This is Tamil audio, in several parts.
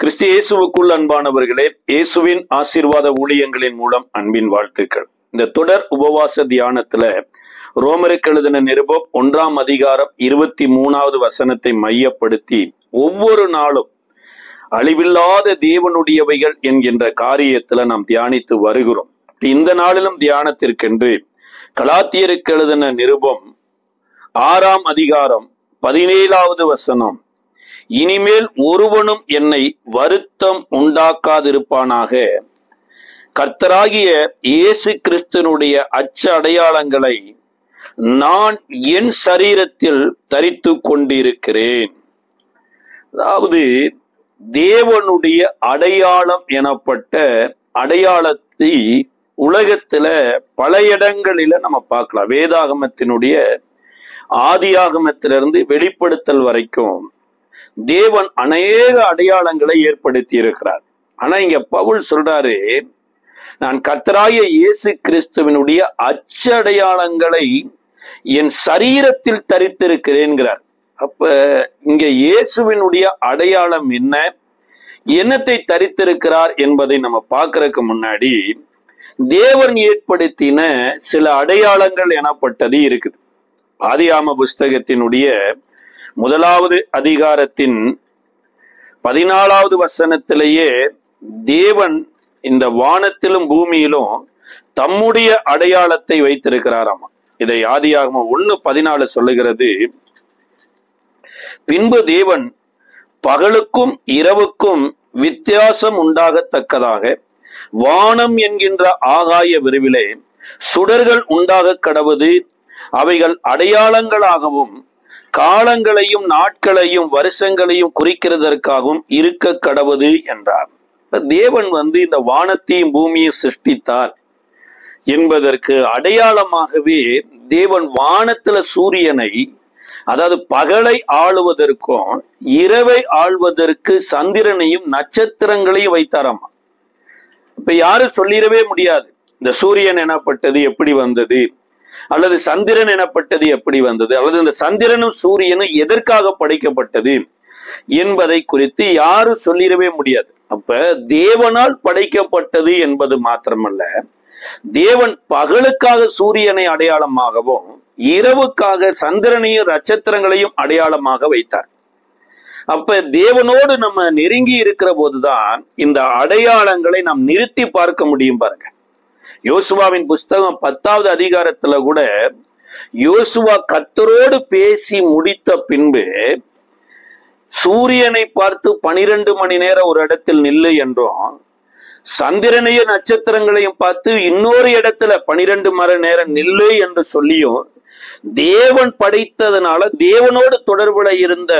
கிறிஸ்து இயேசுவுக்குள் அன்பானவர்களே, இயேசுவின் ஆசீர்வாத ஊழியங்களின் மூலம் அன்பின் வாழ்த்துக்கள். இந்த தொடர் உபவாச தியானத்துல ரோமருக்கு எழுதின நிருபம் 1ஆம் அதிகாரம் 23வது வசனத்தை மையப்படுத்தி ஒவ்வொரு நாளும் அழிவில்லாத தேவனுடையவைகள் என்கின்ற காரியத்துல நாம் தியானித்து வருகிறோம். இந்த நாளிலும் தியானத்திற்கென்று கலாத்தியருக்கு எழுதின நிருபம் 6ஆம் அதிகாரம் 17வது வசனம், இனிமேல் ஒருவனும் என்னை வருத்தம் உண்டாக்காதிருப்பானாக, கர்த்தராகிய இயேசு கிறிஸ்துனுடைய அச்ச அடையாளங்களை நான் என் சரீரத்தில் தரித்து கொண்டிருக்கிறேன். அதாவது தேவனுடைய அடையாளம் எனப்பட்ட அடையாளத்தை உலகத்துல பல இடங்களில நம்ம பார்க்கலாம். வேதாகமத்தினுடைய ஆதியாகமத்திலிருந்து வெளிப்படுத்தல் வரைக்கும் தேவன் அநேக அடையாளங்களை ஏற்படுத்தி இருக்கிறார். ஆனா இங்க பவுல் சொல்றாரு, நான் கர்த்தராகிய இயேசு கிறிஸ்துவினுடைய அச்ச அடையாளங்களை என் சரீரத்தில் தரித்திருக்கிறேன்கிறார். அப்ப இங்க இயேசுவினுடைய அடையாளம் என்ன, என்னத்தை தரித்திருக்கிறார் என்பதை நம்ம பார்க்கறதுக்கு முன்னாடி தேவன் ஏற்படுத்தின சில அடையாளங்கள் எனப்பட்டது இருக்குது. ஆதியாகம புஸ்தகத்தினுடைய 1வது அதிகாரத்தின் 14வது வசனத்திலேயே தேவன் இந்த வானத்திலும் பூமியிலும் தம்முடைய அடையாளத்தை வைத்திருக்கிறாராமா. இதை ஆதியாகமம் 1:14 சொல்லுகிறது. பின்பு தேவன் பகலுக்கும் இரவுக்கும் வித்தியாசம் உண்டாகத்தக்கதாக வானம் என்கின்ற ஆகாய விரிவிலே சுடர்கள் உண்டாக கடவது, அவைகள் அடையாளங்களாகவும் காலங்களையும் நாட்களையும் வருஷங்களையும் குறிக்கிறதற்காகவும் இருக்க கடவுது என்றார். தேவன் இந்த வானத்தையும் பூமியை சிருஷ்டித்தார் என்பதற்கு அடையாளமாகவே தேவன் வானத்துல சூரியனை, அதாவது பகலை ஆளுவதற்கும் இரவை ஆள்வதற்கு சந்திரனையும் நட்சத்திரங்களையும் வைத்தாராமா. இப்ப யாரும் சொல்லிடவே முடியாது இந்த சூரியன் எனப்பட்டது எப்படி வந்தது, அல்லது சந்திரன் எனப்பட்டது எப்படி வந்தது, அல்லது இந்த சந்திரனும் சூரியனும் எதற்காக படைக்கப்பட்டது என்பதை குறித்து யாரும் சொல்லிடவே முடியாது. அப்ப தேவனால் படைக்கப்பட்டது என்பது மாத்திரமல்ல, தேவன் பகலுக்காக சூரியனை அடையாளமாகவும் இரவுக்காக சந்திரனையும் நட்சத்திரங்களையும் அடையாளமாக வைத்தார். அப்ப தேவனோடு நம்ம நெருங்கி இருக்கிற போதுதான் இந்த அடையாளங்களை நாம் நிறுத்தி பார்க்க முடியும். பாருங்க, யோசுவாவின் புஸ்தகம் 10வது அதிகாரத்துல கூட யோசுவா கர்த்தரோடு பேசி முடித்த பின்பு சூரியனை பார்த்து 12 மணி நேரம் ஒரு இடத்தில் நில்லு என்றும், சந்திரனையும் நட்சத்திரங்களையும் பார்த்து இன்னொரு இடத்துல 12 மணி நேரம் நில்லு என்று சொல்லியும் தேவன் படைத்ததுனால தேவனோடு தொடர்புல இருந்த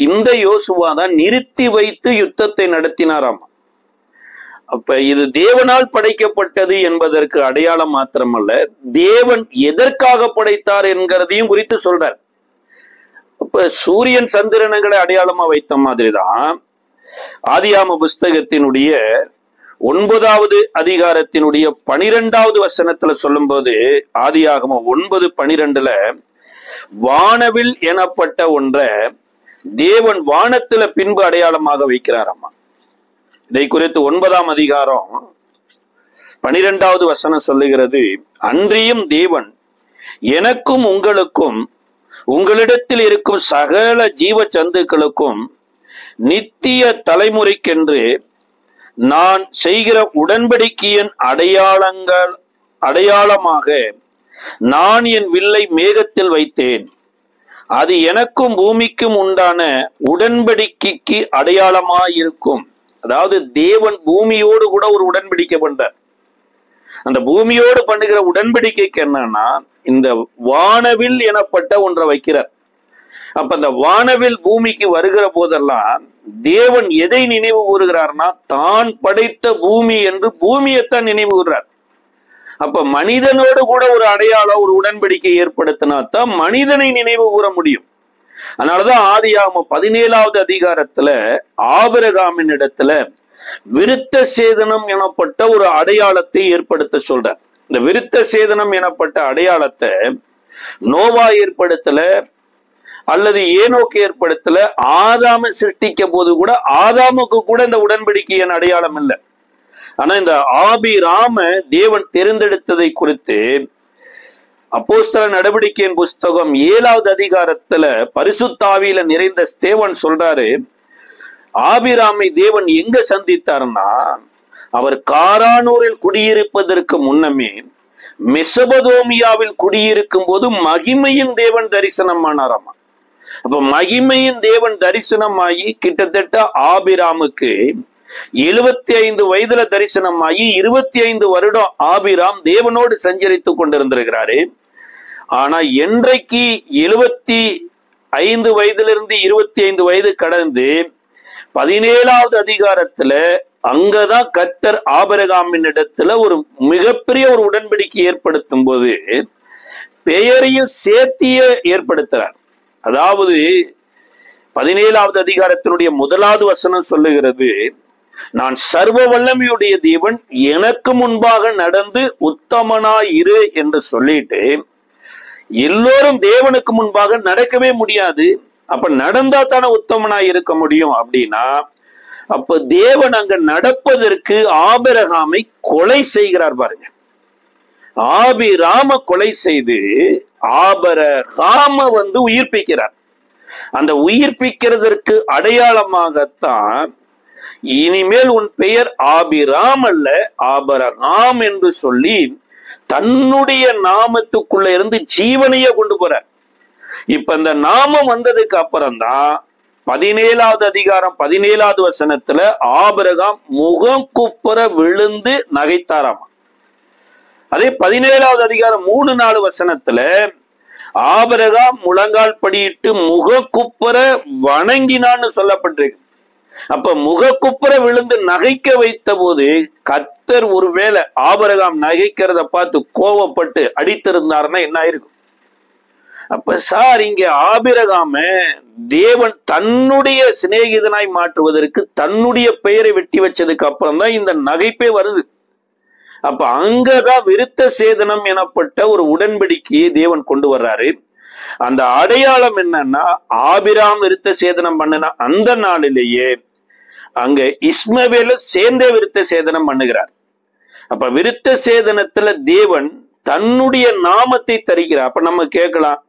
இந்த யோசுவா தான் நிறுத்தி வைத்து யுத்தத்தை நடத்தினாராம். அப்ப இது தேவனால் படைக்கப்பட்டது என்பதற்கு அடையாளம் மாத்திரமல்ல, தேவன் எதற்காக படைத்தார் என்கிறதையும் குறித்து சொல்றார். அப்ப சூரியன் சந்திரனங்களை அடையாளமா வைத்த மாதிரிதான் ஆதியாகம புஸ்தகத்தினுடைய 9வது அதிகாரத்தினுடைய 12வது வசனத்துல சொல்லும் போது, ஆதியாகமம் 9:12 வானவில் எனப்பட்ட ஒன்றை தேவன் வானத்துல பின்பு அடையாளமாக வைக்கிறாராமா. இதை குறித்து 9ஆம் அதிகாரம் 12வது வசனம் சொல்லுகிறது, அன்றியும் தேவன் எனக்கும் உங்களுக்கும் உங்களிடத்தில் இருக்கும் சகல ஜீவ சந்துக்களுக்கும் நித்திய தலைமுறைக்கென்று நான் செய்கிற உடன்படிக்கையின் அடையாளமாக நான் என் வில்லை மேகத்தில் வைத்தேன், அது எனக்கும் பூமிக்கும் உண்டான உடன்படிக்கைக்கு அடையாளமாயிருக்கும். அதாவது தேவன் பூமியோடு கூட ஒரு உடன்படிக்கை பண்றார். அந்த பூமியோடு பண்ணுகிற உடன்படிக்கைக்கு என்னன்னா, இந்த வானவில் எனப்பட்ட ஒன்றை வைக்கிறார். அப்ப அந்த வானவில் பூமிக்கு வருகிற போதெல்லாம் தேவன் எதை நினைவு கூறுகிறார்னா, தான் படைத்த பூமி என்று பூமியைத்தான் நினைவு கூறுறார். அப்ப மனிதனோடு கூட ஒரு அடையாளம், ஒரு உடன்படிக்கை ஏற்படுத்தினா தான் மனிதனை நினைவு கூற முடியும். அதனாலதான் ஆதியாகமம் 17வது அதிகாரத்துல ஆபிரகாமின் இடத்துல விருத்த சேதனம் எனப்பட்ட ஒரு அடையாளத்தை ஏற்படுத்த சொல்றார். இந்த விருத்த சேதனம் எனப்பட்ட அடையாளத்தை நோவா ஏற்படுத்தல, அல்லது ஏனோக்கு ஏற்படுத்தல. ஆதாம சிருஷ்டிக்க போது கூட ஆதாமுக்கு கூட இந்த உடன்படிக்கையின் அடையாளம் இல்லை. ஆனா இந்த ஆபிராம தேவன் தேர்ந்தெடுத்ததை குறித்து அப்போஸ்தல நடவடிக்கையின் புஸ்தகம் 7வது அதிகாரத்துல பரிசுத்த ஆவியில நிறைந்த ஸ்தேவன் சொல்றாரு, ஆபிராமை தேவன் எங்க சந்தித்தார்னா, அவர் காரானூரில் குடியிருப்பதற்கு முன்னமே மெசபதோமியாவில் குடியிருக்கும் போது மகிமையின் தேவன் தரிசனமானாராமா. அப்ப மகிமையின் தேவன் தரிசனமாகி கிட்டத்தட்ட ஆபிராமுக்கு 75 வயதுல தரிசனமாகி 25 வருடம் ஆபிராம் தேவனோடு சஞ்சரித்துக் கொண்டிருந்திருக்கிறாரு. ஆனா என்றைக்கு 75 வயதிலிருந்து 25 வயது கடந்து 17வது அதிகாரத்துல அங்கதான் கர்த்தர் ஆபிரகாமின் இடத்துல ஒரு மிகப்பெரிய ஒரு உடன்படிக்கை ஏற்படுத்தும் போது பெயரையும் சேர்த்திய ஏற்படுத்துறார். அதாவது 17வது அதிகாரத்தினுடைய 1வது வசனம் சொல்லுகிறது, நான் சர்வ வல்லமையுடைய தேவன், எனக்கு முன்பாக நடந்து உத்தமனாய் இரு என்று சொல்லிட்டு, எல்லோரும் தேவனுக்கு முன்பாக நடக்கவே முடியாது, அப்ப நடந்தா தானே உத்தமனாய் இருக்க முடியும் அப்படின்னா, அப்ப தேவன் அங்க நடப்பதற்கு ஆபிரகாமை கொலை செய்கிறார் பாருங்க. ஆபிராம கொலை செய்து ஆபிரகாம உயிர்ப்பிக்கிறார். அந்த உயிர்ப்பிக்கிறதற்கு அடையாளமாகத்தான் இனிமேல் உன் பெயர் ஆபிராம் அல்ல ஆபிரகாம் என்று சொல்லி தன்னுடைய நாமத்துக்குள்ள இருந்து ஜீவனையே கொண்டு போறார். இப்ப அந்த நாமம் வந்ததுக்கு அப்புறம்தான் 17வது அதிகாரம் 17வது வசனத்துல ஆபிரகாம் முகம் குப்புற விழுந்து நகைத்தாராம். அதே 17வது அதிகாரம் 3-4 வசனத்துல ஆபிரகாம் முழங்கால் படியிட்டு முகக்குப்புற வணங்கினான்னு சொல்லப்பட்டிருக்கு. அப்ப முகக்குப்புற விழுந்து நகைக்க வைத்த போது கர்த்தர் ஒருவேளை ஆபிரகாம் நகைக்கிறத பார்த்து கோபப்பட்டு அடித்திருந்தாருன்னா என்ன ஆயிருக்கும்? அப்ப சார், இங்க ஆபிரகாம தேவன் தன்னுடைய சிநேகிதனாய் மாற்றுவதற்கு தன்னுடைய பெயரை வெட்டி வச்சதுக்கு அப்புறம் தான் இந்த நகைப்பே வருது. அப்ப அங்கதான் விருத்த சேதனம் எனப்பட்ட ஒரு உடன்படிக்கையை தேவன் கொண்டு வர்றாரு. அந்த அடையாளம் என்னன்னா, ஆபிராம் விருத்த சேதனம் பண்ணின அந்த நாளிலேயே அங்க இஸ்மவேல சேர்ந்தே விருத்த சேதனம் பண்ணுகிறார். அப்ப விருத்த சேதனத்துல தேவன் தன்னுடைய நாமத்தை தரிக்கிறார். அப்ப நம்ம கேட்கலாம்,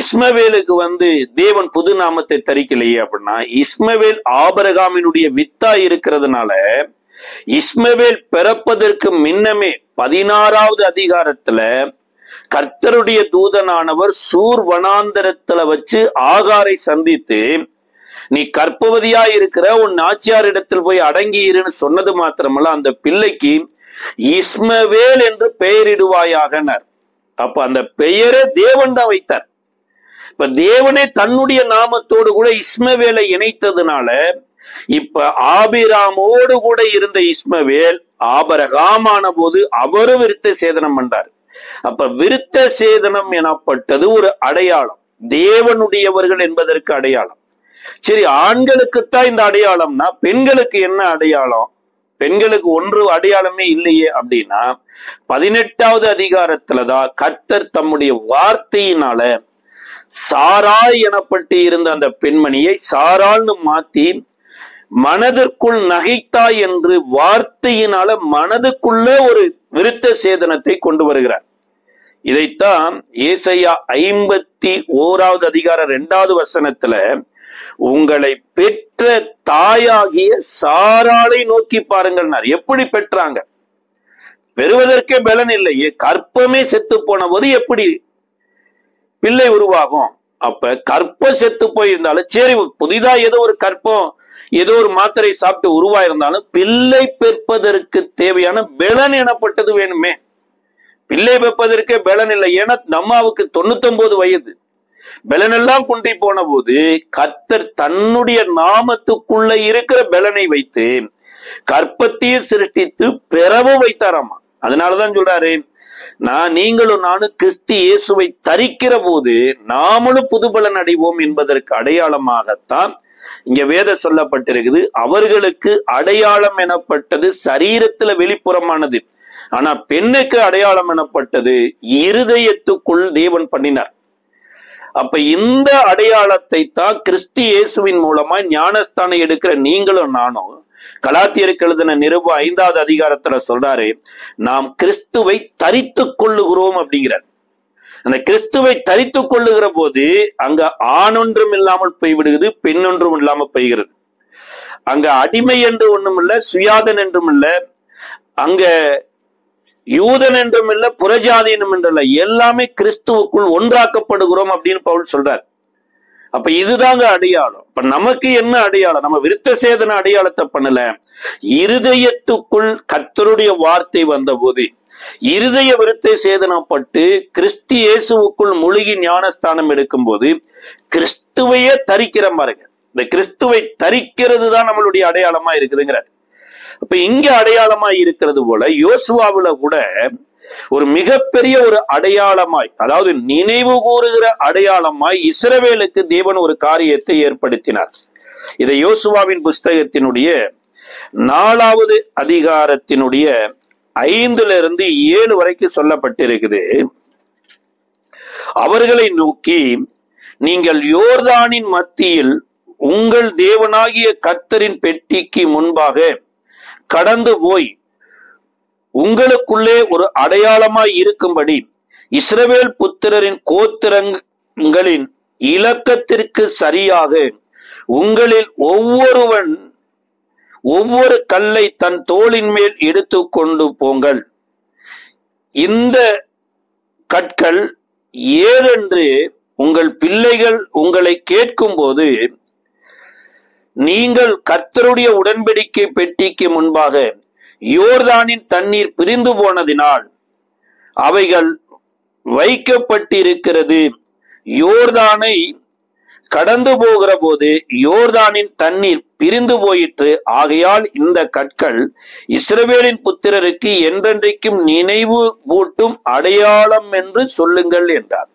இஸ்மவேலுக்கு தேவன் புது நாமத்தை தரிக்கலையே அப்படின்னா, இஸ்மவேல் ஆபிரகாமினுடைய வித்தா இருக்கிறதுனால இஸ்மவேல் பிறப்பதற்கு முன்னமே 16வது அதிகாரத்துல கர்த்தருடைய தூதனானவர் சூர் வனாந்தரத்துல வச்சு ஆகாரை சந்தித்து, நீ கர்ப்பவதியா இருக்கிற, உன் நாச்சியார் இடத்தில் போய் அடங்கி இருன்னு சொன்னது மாத்திரமல்ல, அந்த பிள்ளைக்கு இஸ்மவேல் என்று பெயரிடுவாயாகனர். அப்ப அந்த பெயரை தேவன் தான் வைத்தார். இப்ப தேவனே தன்னுடைய நாமத்தோடு கூட இஸ்மவேலை இணைத்ததுனால இப்ப ஆபிராமோடு கூட இருந்த இஸ்மவேல் ஆபிரகாமான போது அவரும் விருத்த சேதனம் பண்றார். அப்ப விருத்த சேதனம் எனப்பட்டது ஒரு அடையாளம், தேவனுடையவர்கள் என்பதற்கு அடையாளம். சரி, ஆண்களுக்குத்தான் இந்த அடையாளம்னா பெண்களுக்கு என்ன அடையாளம்? பெண்களுக்கு ஒன்று அடையாளமே இல்லையே அப்படின்னா, 18வது அதிகாரத்துலதான் கர்த்தர் தம்முடைய வார்த்தையினால சாராய் எனப்பட்டு இருந்த அந்த பெண்மணியை சாராள்னு மாத்தி மனதிற்குள் நகைத்தாய் என்று வார்த்தையினால மனதுக்குள்ள ஒரு விருத்த சேதனத்தை கொண்டு வருகிறார். இதைத்தான் ஏசாயா 51வது அதிகாரம் 2வது வசனத்துல, உங்களை பெற்ற தாயாகிய சாராளை நோக்கி பாருங்கள். எப்படி பெற்றாங்க? பெறுவதற்கே பலன் இல்லையே, கற்பமே செத்து போன போது எப்படி பிள்ளை உருவாகும்? அப்ப கற்பம் செத்து போயிருந்தாலும் சரி, புதிதா ஏதோ ஒரு கற்பம் ஏதோ ஒரு மாத்திரை சாப்பிட்டு உருவாயிருந்தாலும் பிள்ளை பெற்பதற்கு தேவையான பலன் எனப்பட்டது வேணுமே. பிள்ளை பெற்பதற்கே பலன் இல்லை. ஏன்னா நம்மாவுக்கு 99 வயது, பலனெல்லாம் குன்றி போன போது கர்த்தர் தன்னுடைய நாமத்துக்குள்ள இருக்கிற பலனை வைத்து கற்பத்தையும் சிருஷ்டித்து பெறவும் வைத்தாராமா. அதனாலதான் சொல்றாரு, நீங்களும் நானும் கிறிஸ்து இயேசுவை தரிக்கிற போது நாமளும் புது பலன் அடைவோம் என்பதற்கு அடையாளமாகத்தான் இங்க வேத சொல்லப்பட்டிருக்குது. அவர்களுக்கு அடையாளம் எனப்பட்டது சரீரத்துல வெளிப்புறமானது, ஆனா பெண்ணுக்கு அடையாளம் எனப்பட்டது இருதயத்துக்குள் தேவன் பண்ணினார். அப்ப இந்த அடையாளத்தை தான் கிறிஸ்து இயேசுவின் மூலமா ஞானஸ்தானம் எடுக்கிற நீங்களும் நானும் கலாத்தியருக்கு எழுதின நிருபம் 5வது அதிகாரத்துல சொல்றாரு, நாம் கிறிஸ்துவை தரித்து கொள்ளுகிறோம் அப்படிங்கிறார். அந்த கிறிஸ்துவை தரித்து கொள்ளுகிற போது அங்க ஆணொன்றும் இல்லாமல் போய்விடுகிறது, பெண்ணொன்றும் இல்லாமல் போய்கிறது. அங்க அடிமை என்று ஒண்ணும் இல்ல, சுயாதன் என்றும் இல்ல, அங்க யூதன் என்றும் இல்ல, புறஜாதியனும் என்றல்ல, எல்லாமே கிறிஸ்துவுக்குள் ஒன்றாக்கப்படுகிறோம் அப்படின்னு பவுல் சொல்றார். அப்ப இதுதாங்க அடையாளம். இப்ப நமக்கு என்ன அடையாளம்? நம்ம விருத்த சேதன அடையாளத்தை பண்ணல, இருதயத்துக்குள் கர்த்தருடைய வார்த்தை வந்த போது இருதய விருத்த சேதனப்பட்டு கிறிஸ்து இயேசுவுக்குள் முழுகி ஞானஸ்தானம் எடுக்கும் போது கிறிஸ்துவையே தரிக்கிற பாருங்க. இந்த கிறிஸ்துவை தரிக்கிறது தான் நம்மளுடைய அடையாளமா இருக்குதுங்கிறார். அப்ப இங்க அடையாளமா இருக்கிறது போல யோசுவாவுல கூட ஒரு மிகப்பெரிய ஒரு அடையாளமாய், அதாவது நினைவு கூறுகிற அடையாளமாய் இஸ்ரவேலுக்கு தேவன் ஒரு காரியத்தை ஏற்படுத்தினார். இதை யோசுவாவின் புஸ்தகத்தினுடைய 4வது அதிகாரத்தினுடைய 5லிருந்து 7 வரைக்கும் சொல்லப்பட்டிருக்குது. அவர்களை நோக்கி, நீங்கள் யோர்தானின் மத்தியில் உங்கள் தேவனாகிய கர்த்தரின் பெட்டிக்கு முன்பாக கடந்து போய் உங்களுக்குள்ளே ஒரு அடையாளமாய் இருக்கும்படி இஸ்ரவேல் புத்திரரின் கோத்திரங்களின் இலக்கத்திற்கு சரியாக உங்களில் ஒவ்வொரு கல்லை தன் தோளின் மேல் எடுத்து கொண்டு போங்கள். இந்த கற்கள் ஏதென்று உங்கள் பிள்ளைகள் உங்களை கேட்கும் போது நீங்கள் கர்த்தருடைய உடன்படிக்கை பெட்டிக்கு முன்பாக யோர்தானின் தண்ணீர் பிரிந்து போனதினால் அவைகள் வைக்கப்பட்டிருக்கிறது. யோர்தானை கடந்து போகிற போது யோர்தானின் தண்ணீர் பிரிந்து போயிற்று. ஆகையால் இந்த கற்கள் இஸ்ரவேலின் புத்திரருக்கு என்றென்றைக்கும் நினைவு பூட்டும் அடையாளம் என்று சொல்லுங்கள் என்றார்.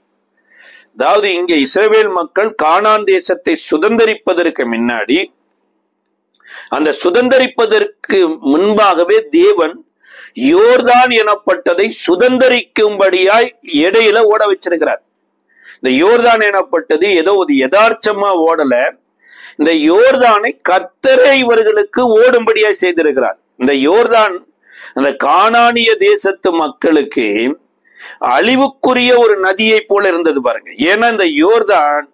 அதாவது இங்க இஸ்ரவேல் மக்கள் கானான் தேசத்தை சுதந்தரிப்பதற்கு முன்னாடி, அந்த சுதந்தரிப்பதற்கு முன்பாகவே தேவன் யோர்தான் எனப்பட்டதை சுதந்தரிக்கும்படியாய் இடையில ஓட வச்சிருக்கிறார். இந்த யோர்தான் எனப்பட்டது ஏதோ ஒரு யதார்த்தமா ஓடல, இந்த யோர்தானை கர்த்தரே இவர்களுக்கு ஓடும்படியாய் செய்திருக்கிறார். இந்த யோர்தான் அந்த கானானிய தேசத்து மக்களுக்கு அழிவுக்குரிய ஒரு நதியை போல இருந்தது பாருங்க. ஏன்னா இந்த யோர்தான்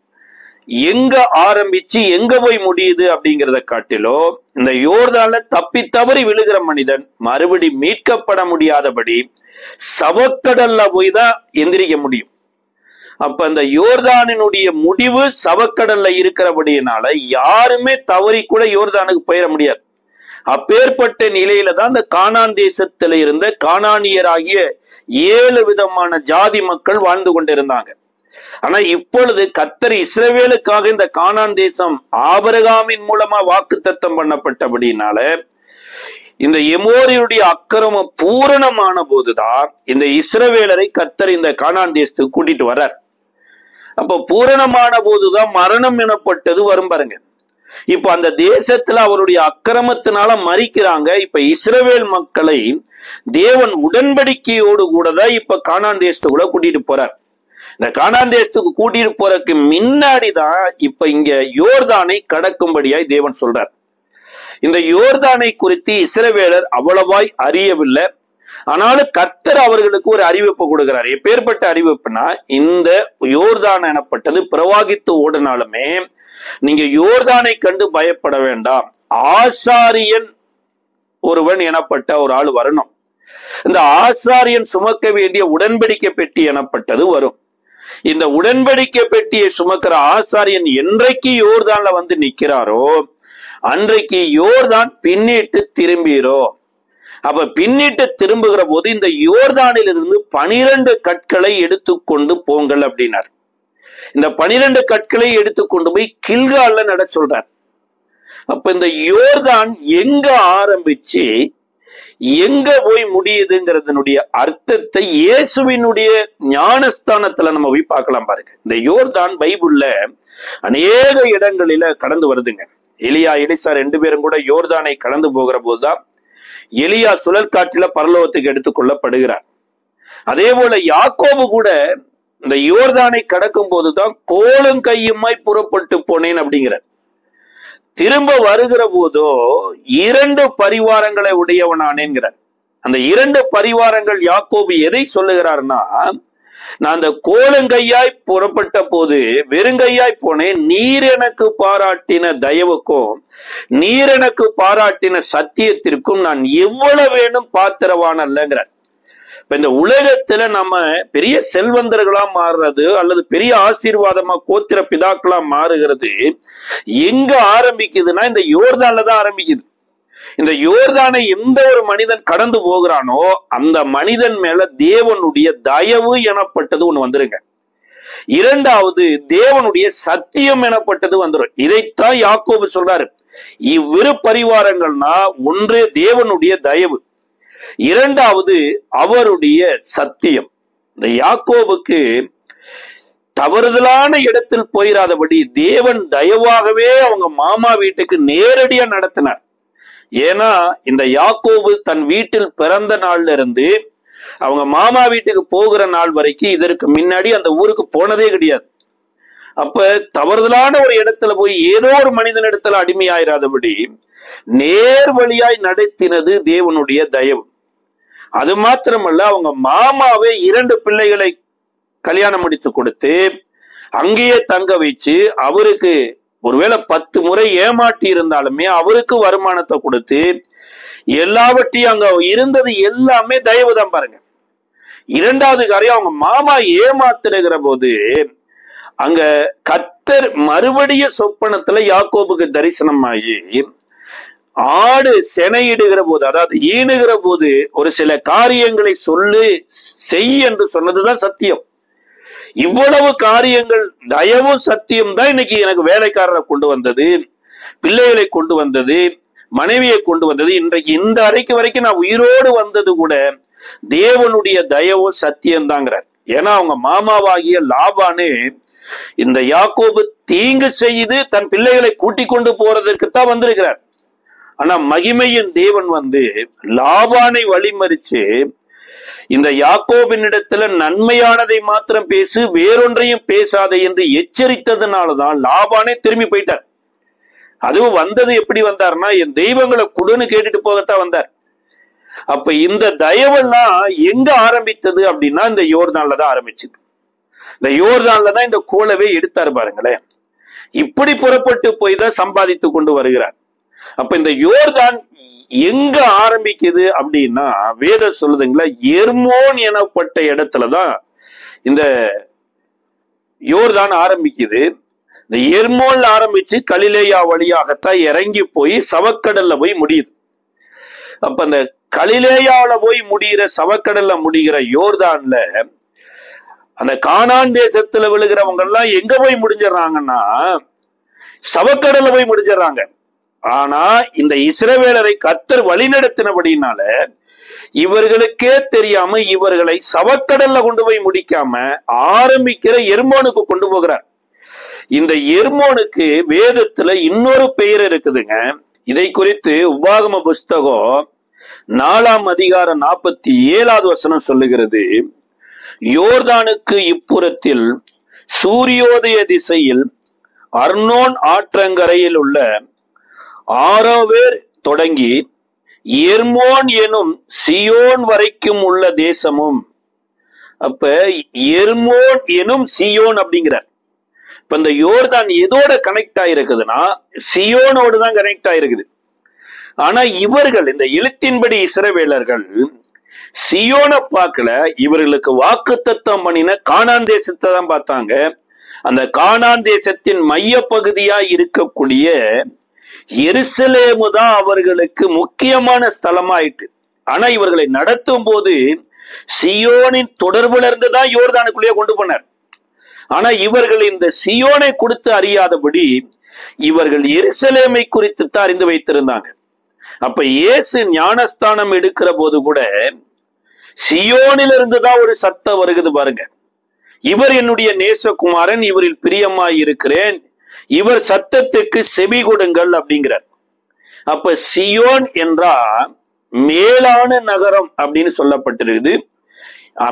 எங்க ஆரம்பிச்சு எங்க போய் முடியுது அப்படிங்கிறத காட்டிலோ, இந்த யோர்தான்ல தப்பி தவறி விழுகிற மனிதன் மறுபடி மீட்கப்பட முடியாதபடி சவக்கடல்ல போய் தான் எந்திரிக்க முடியும். அப்ப அந்த யோர்தானினுடைய முடிவு சவக்கடல்ல இருக்கிறபடியினால யாருமே தவறி கூட யோர்தானுக்கு போயிட முடியாது. அப்பேற்பட்ட நிலையில தான் இந்த கானான் தேசத்துல இருந்த கானானியராகிய 7 விதமான ஜாதி மக்கள் வாழ்ந்து கொண்டிருந்தாங்க. ஆனா இப்பொழுது கர்த்தர் இஸ்ரவேலுக்காக இந்த கானான் தேசம் ஆபிரகாமின் மூலமா வாக்குத்தத்தம் பண்ணப்பட்டபடினால இந்த எமோரியருடைய அக்கிரமம் பூரணமான போதுதான் இந்த இஸ்ரவேலரை கர்த்தர் இந்த கானான் தேசத்துக்கு கூட்டிட்டு வர்றார். அப்ப பூரணமான போதுதான் மரணம் எனப்பட்டது வரும் பாருங்க. இப்ப அந்த தேசத்துல அவருடைய அக்கிரமத்தினால மரிக்கிறாங்க. இப்ப இஸ்ரவேல் மக்களை தேவன் உடன்படிக்கையோடு கூடதான் இப்ப கானான் தேசத்துக்குள்ள கூட்டிட்டு போறார். இந்த கானான் தேசத்துக்கு கூட்டிட்டு போறதுக்கு முன்னாடிதான் இப்ப இங்க யோர்தானை கடக்கும்படியாய் தேவன் சொல்றார். இந்த யோர்தானை குறித்து இஸ்ரவேலர் அவ்வளவாய் அறியவில்லை. ஆனாலும் கர்த்தர் அவர்களுக்கு ஒரு அறிவிப்பு கொடுக்கிறார். எப்பேற்பட்ட அறிவிப்புனா, இந்த யோர்தான் எனப்பட்டது பிரவாகித்து ஓடினாலுமே நீங்க யோர்தானை கண்டு பயப்பட வேண்டாம். ஆசாரியன் ஒருவன் எனப்பட்ட ஒரு ஆள் வரணும். இந்த ஆசாரியன் சுமக்க வேண்டிய உடன்படிக்கை பெட்டி எனப்பட்டது வரும். இந்த உடன்படிக்கை பெட்டியை சுமக்கிற ஆசாரியன் என்றைக்கு யோர்தான்ல வந்து நிக்கிறாரோ அன்றைக்கு யோர்தான் பின்னிட்டு திரும்பிரோ. அப்ப பின்னிட்டு திரும்புகிற போது இந்த யோர்தானில் இருந்து 12 கற்களை எடுத்துக்கொண்டு போங்கள் அப்படின்னார். இந்த 12 கற்களை எடுத்துக்கொண்டு போய் கில்கால்ல நட சொல்றார். அப்ப இந்த யோர்தான் எங்க ஆரம்பிச்சு எங்க போய் முடியுதுங்கிறதனுடைய அர்த்தத்தை இயேசுவினுடைய ஞானஸ்தானத்துல நம்ம போய் பார்க்கலாம் பாருங்க. இந்த யோர்தான் பைபிள்ல அநேக இடங்களில கடந்து வருதுங்க. எலியா எலிசா 2 பேரும் கூட யோர்தானை கடந்து போகிற போதுதான் எலியா சுழற்காற்றில பரலோகத்துக்கு எடுத்துக்கொள்ளப்படுகிறார். அதே போல யாக்கோபு கூட இந்த யோர்தானை கடக்கும் போதுதான் கோலும் கையுமாய் புறப்பட்டு போனேன் அப்படிங்கிறார். திரும்ப வருகிற போதோ 2 பரிவாரங்களை உடையவனானேங்கிறார். அந்த 2 பரிவாரங்கள் யாக்கோபு எதை சொல்லுகிறார்னா, நான் அந்த கோலங்கையாய் புறப்பட்ட போது வெறுங்கையாய் போனேன், நீர் எனக்கு பாராட்டின தயவுக்கும் நீர் எனக்கு பாராட்டின சத்தியத்திற்கும் நான் எவ்வளவு வேணும் பாத்திரவான் அல்லங்கிறார். இப்ப இந்த உலகத்துல நம்ம பெரிய செல்வந்தர்களா மாறுறது அல்லது பெரிய ஆசீர்வாதமா கோத்திர பிதாக்களா மாறுகிறது எங்க ஆரம்பிக்குதுன்னா இந்த யோர்தான்ல தான் ஆரம்பிக்குது. இந்த யோர்தானை எந்த ஒரு மனிதன் கடந்து போகிறானோ அந்த மனிதன் மேல தேவனுடைய தயவு எனப்பட்டது ஒண்ணு வந்துருங்க. 2வது தேவனுடைய சத்தியம் எனப்பட்டது வந்துடும். இதைத்தான் யாக்கோபு சொல்றாரு. இவ்விரு பரிவாரங்கள்னா, ஒன்று தேவனுடைய தயவு, 2வது அவருடைய சத்தியம். இந்த யாக்கோபுக்கு தவறுதலான இடத்தில் போயிராதபடி தேவன் தயவாகவே அவங்க மாமா வீட்டுக்கு நேரடியா நடத்தினார். ஏன்னா இந்த யாக்கோபு தன் வீட்டில் பிறந்த நாள்ல இருந்து அவங்க மாமா வீட்டுக்கு போகிற நாள் வரைக்கும் இதற்கு முன்னாடி அந்த ஊருக்கு போனதே கிடையாது. அப்ப தவறுதலான ஒரு இடத்துல போய் ஏதோ ஒரு மனிதன் இடத்துல அடிமையாயிராதபடி நேர் வழியாய் நடத்தினது தேவனுடைய தயவு. அது மாத்திரமல்ல, அவங்க மாமாவே 2 பிள்ளைகளை கல்யாணம் முடித்து கொடுத்து அங்கேயே தங்க வச்சு அவருக்கு ஒருவேளை 10 முறை ஏமாற்றி இருந்தாலுமே அவருக்கு வருமானத்தை கொடுத்து எல்லாவற்றையும் அங்க இருந்தது எல்லாமே தயவுதான் பாருங்க. 2வது காரியம், அவங்க மாமா ஏமாத்துகிற போது அங்க கர்த்தர் மறுபடியும் சொப்பனத்துல யாக்கோபுக்கு தரிசனமாகி ஆடு செனையிடுகிற போது, அதாவது ஈனுகிற போது ஒரு சில காரியங்களை சொல்லு செய் என்று சொன்னதுதான் சத்தியம். இவ்வளவு காரியங்கள் தயவும் சத்தியம் தான் இன்னைக்கு எனக்கு வேலைக்காரரை கொண்டு வந்தது, பிள்ளைகளை கொண்டு வந்தது, மனைவியை கொண்டு வந்தது. இன்றைக்கு இந்த அறைக்கு வரைக்கும் நான் உயிரோடு வந்தது கூட தேவனுடைய தயவும் சத்தியம் தாங்கிறார். ஏன்னா அவங்க மாமாவாகிய லாபானே இந்த யாக்கோபு தீங்கு செய்து தன் பிள்ளைகளை கூட்டிக் கொண்டு போறதற்குத்தான் வந்திருக்கிறார். ஆனா மகிமையின் தேவன் லாபானை வழிமறிச்சு இந்த யாக்கோபினிடத்துல நன்மையானதை மாத்திரம் பேசு, வேறொன்றையும் பேசாதே என்று எச்சரித்ததுனாலதான் லாபானே திரும்பி போயிட்டார். அதுவும் வந்தது எப்படி வந்தார்னா, என் தெய்வங்களை கொடுன்னு கேட்டுட்டு போகத்தான் வந்தார். அப்ப இந்த தயவெல்லாம் எங்க ஆரம்பித்தது அப்படின்னா இந்த யோர்தான்ல தான் ஆரம்பிச்சது. இந்த யோர்தான்ல தான் இந்த கோலவே எடுத்தாரு பாருங்களேன். இப்படி புறப்பட்டு போய் தான் சம்பாதித்து கொண்டு வருகிறார். அப்ப இந்த யோர்தான் எங்க ஆரம்பிக்குது அப்படின்னா, வேதம் சொல்லுதுங்களா, எர்மோன் எனப்பட்ட இடத்துலதான் இந்த யோர்தான் ஆரம்பிக்குது. இந்த எர்மோன்ல ஆரம்பிச்சு கலிலேயா வழியாகத்தான் இறங்கி போய் சவக்கடல்ல போய் முடியுது. அப்ப அந்த கலிலேயாவில போய் முடிகிற சவக்கடல்ல முடிகிற யோர்தான்ல அந்த கானான் தேசத்துல விழுகிறவங்க எல்லாம் எங்க போய் முடிஞ்சிடறாங்கன்னா சவக்கடல்ல போய் முடிஞ்சிடறாங்க. ஆனா இந்த இஸ்ரவேலரை கர்த்தர் வழிநடத்தினபடினால இவர்களுக்கே தெரியாம இவர்களை சவக்கடல்ல கொண்டு போய் முடிக்காம ஆரம்பிக்கிற எர்மோனுக்கு கொண்டு போகிறார். இந்த எர்மோனுக்கு வேதத்துல இன்னொரு பெயர் இருக்குதுங்க. இதை குறித்து உபாகம புஸ்தகம் 4ஆம் அதிகாரம் 47வது வசனம் சொல்லுகிறது, யோர்தானுக்கு இப்புறத்தில் சூரியோதய திசையில் அர்னோன் ஆற்றங்கரையில் உள்ள ஆரோவேர் தொடங்கி எர்மோன் எனும் சியோன் வரைக்கும் உள்ள தேசமும். அப்ப எர்மோன் எனும் சியோன் அப்படிங்கிறார். இப்ப இந்த யோர்தான் எதோட கனெக்ட் ஆயிருக்குதுன்னா சியோனோடு தான் கனெக்ட் ஆயிருக்குது. ஆனா இவர்கள் இந்த எழுத்தின்படி இஸ்ரவேலர்கள் சியோனை பார்க்கல, இவர்களுக்கு வாக்குத்தத்தம் பண்ணின கானான் தேசத்தை தான் பார்த்தாங்க. அந்த கானான் தேசத்தின் மைய பகுதியா இருக்கக்கூடிய எருசலேமு தான் அவர்களுக்கு முக்கியமான ஸ்தலமாயிட்டு. ஆனா இவர்களை நடத்தும் போது சியோனின் தொடர்புல இருந்து தான் யோர்தானுக்குள்ளேயே கொண்டு போனார். ஆனா இவர்கள் இந்த சியோனை கொடுத்து அறியாதபடி இவர்கள் எருசலேமை குறித்து தான் அறிந்து வைத்திருந்தாங்க. அப்ப இயேசு ஞானஸ்தானம் எடுக்கிற போது கூட சியோனிலிருந்து தான் ஒரு சத்தம் வருகிறது பாருங்க, இவர் என்னுடைய நேசகுமாரன், இவரில் பிரியமாய் இருக்கிறேன், இவர் சத்தத்துக்கு செவி கொடுங்கள் அப்படிங்கிறார். அப்ப சியோன் என்றா மேலான நகரம் அப்படின்னு சொல்லப்பட்டிருக்குது.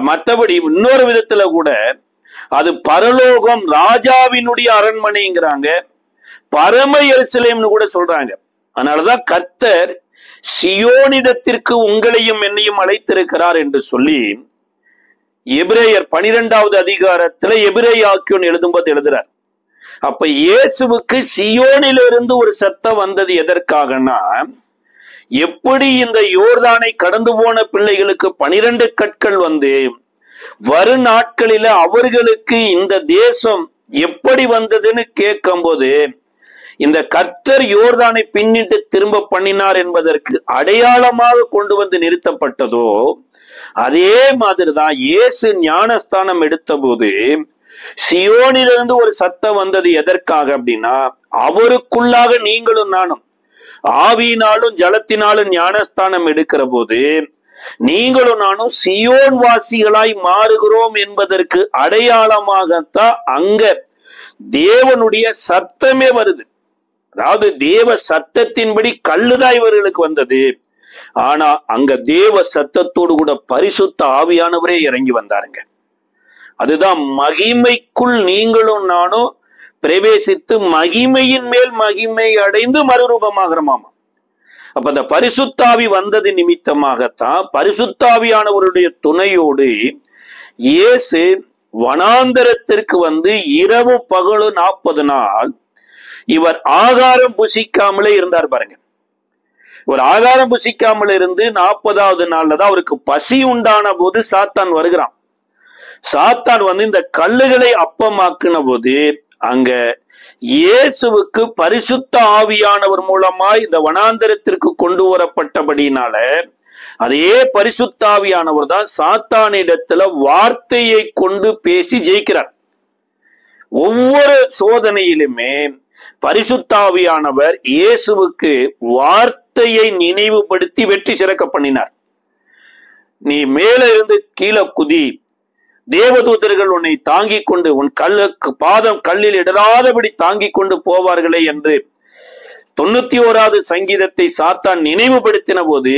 மற்றபடி இன்னொரு விதத்துல கூட அது பரலோகம், ராஜாவினுடைய அரண்மனைங்கிறாங்க, பரம எருசலேம்னு கூட சொல்றாங்க. அதனாலதான் கர்த்தர் சியோனிடத்திற்கு உங்களையும் என்னையும் அழைத்திருக்கிறார் என்று சொல்லி எபிரேயர் 12வது அதிகாரத்துல எபிரேயாக்கியோன் எழுதும்போது எழுதுறார். அப்ப இயேசுவுக்கு சியோனிலிருந்து ஒரு சத்தம் வந்தது எதற்காகனா, எப்படி இந்த யோர்தானை கடந்து போன பிள்ளைகளுக்கு 12 கற்கள் வந்து வரும் நாட்களில அவர்களுக்கு இந்த தேசம் எப்படி வந்ததுன்னு கேட்கும் போது, இந்த கர்த்தர் யோர்தானை பின்னிட்டு திரும்ப பண்ணினார் என்பதற்கு அடையாளமாக கொண்டு வந்து நிறுத்தப்பட்டதோ, அதே மாதிரிதான் இயேசு ஞானஸ்தானம் எடுத்த போது சியோனிலிருந்து ஒரு சத்தம் வந்தது எதற்காக அப்படின்னா, அவருக்குள்ளாக நீங்களும் நானும் ஆவியினாலும் ஜலத்தினாலும் ஞானஸ்தானம் எடுக்கிற போது நீங்களும் நானும் சியோன் வாசிகளாய் மாறுகிறோம் என்பதற்கு அடையாளமாகத்தான் அங்க தேவனுடைய சத்தமே வருது. அதாவது தேவ சத்தத்தின்படி கல்லுதான் இவர்களுக்கு வந்தது. ஆனா அங்க தேவ சத்தத்தோடு கூட பரிசுத்த ஆவியானவரே இறங்கி வந்தாருங்க. அதுதான் மகிமைக்குள் நீங்களும் நானும் பிரவேசித்து மகிமையின் மேல் மகிமை அடைந்து மறுரூபமாகிறோமாமா. அப்ப அந்த பரிசுத்தாவி வந்தது நிமித்தமாகத்தான் பரிசுத்தாவியானவருடைய துணையோடு இயேசு வனாந்தரத்திற்கு வந்து இரவு பகலு 40 நாள் இவர் ஆகாரம் புசிக்காமலே இருந்தார் பாருங்க. ஒரு ஆகாரம் புசிக்காமல் இருந்து 40வது நாள்ல தான் அவருக்கு பசி உண்டான போது சாத்தான் வருகிறான். சாத்தான் வந்து இந்த கல்லுகளை அப்பமாக்குன போது அங்க இயேசுவுக்கு பரிசுத்த ஆவியானவர் மூலமாய் இந்த வனாந்தரத்திற்கு கொண்டு வரப்பட்டபடினால அதே பரிசுத்த ஆவியானவர் தான் சாத்தானிடத்துல வார்த்தையை கொண்டு பேசி ஜெயிக்கிறார். ஒவ்வொரு சோதனையிலுமே பரிசுத்தாவியானவர் இயேசுவுக்கு வார்த்தையை நினைவுபடுத்தி வெற்றி சிறக்க பண்ணினார். நீ மேல இருந்து கீழே குதி, தேவதூதர்கள் உன்னை தாங்கிக் கொண்டு உன் பாதம் கல்லில் இடராதபடி தாங்கிக் கொண்டு போவார்களே என்று 91வது சங்கீதத்தை சாத்தான் நினைவுபடுத்தின போது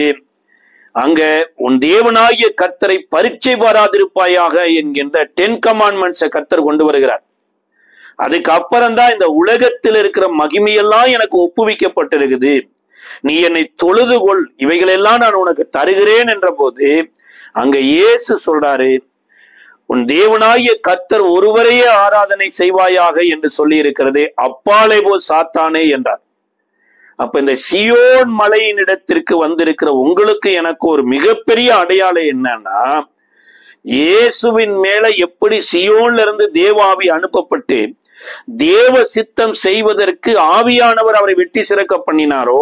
அங்க உன் தேவனாகிய கர்த்தரை பரீட்சை பாராதிருப்பாயாக என்கின்ற 10 கமாண்ட்மெண்ட்ஸை கர்த்தர் கொண்டு வருகிறார். அதுக்கு அப்புறம்தான் இந்த உலகத்தில் இருக்கிற மகிமையெல்லாம் எனக்கு ஒப்புவிக்கப்பட்டிருக்குது, நீ என்னை தொழுது கொள், இவைகளெல்லாம் நான் உனக்கு தருகிறேன் என்ற போது அங்க இயேசு சொல்றாரு, உன் தேவனாகிய கர்த்தர் ஒருவரையே ஆராதனை செய்வாயாக என்று சொல்லி இருக்கிறதே, அப்பாலே போ சாத்தானே என்றார். அப்ப இந்த சியோன் மலையின் இடத்திற்கு வந்திருக்கிற உங்களுக்கு எனக்கு ஒரு மிகப்பெரிய அடையாளம் என்னன்னா, இயேசுவின் மேல எப்படி சியோன்ல இருந்து தேவாவி அனுப்பப்பட்டு தேவ சித்தம் செய்வதற்கு ஆவியானவர் அவரை வெட்டி சிறக்க பண்ணினாரோ,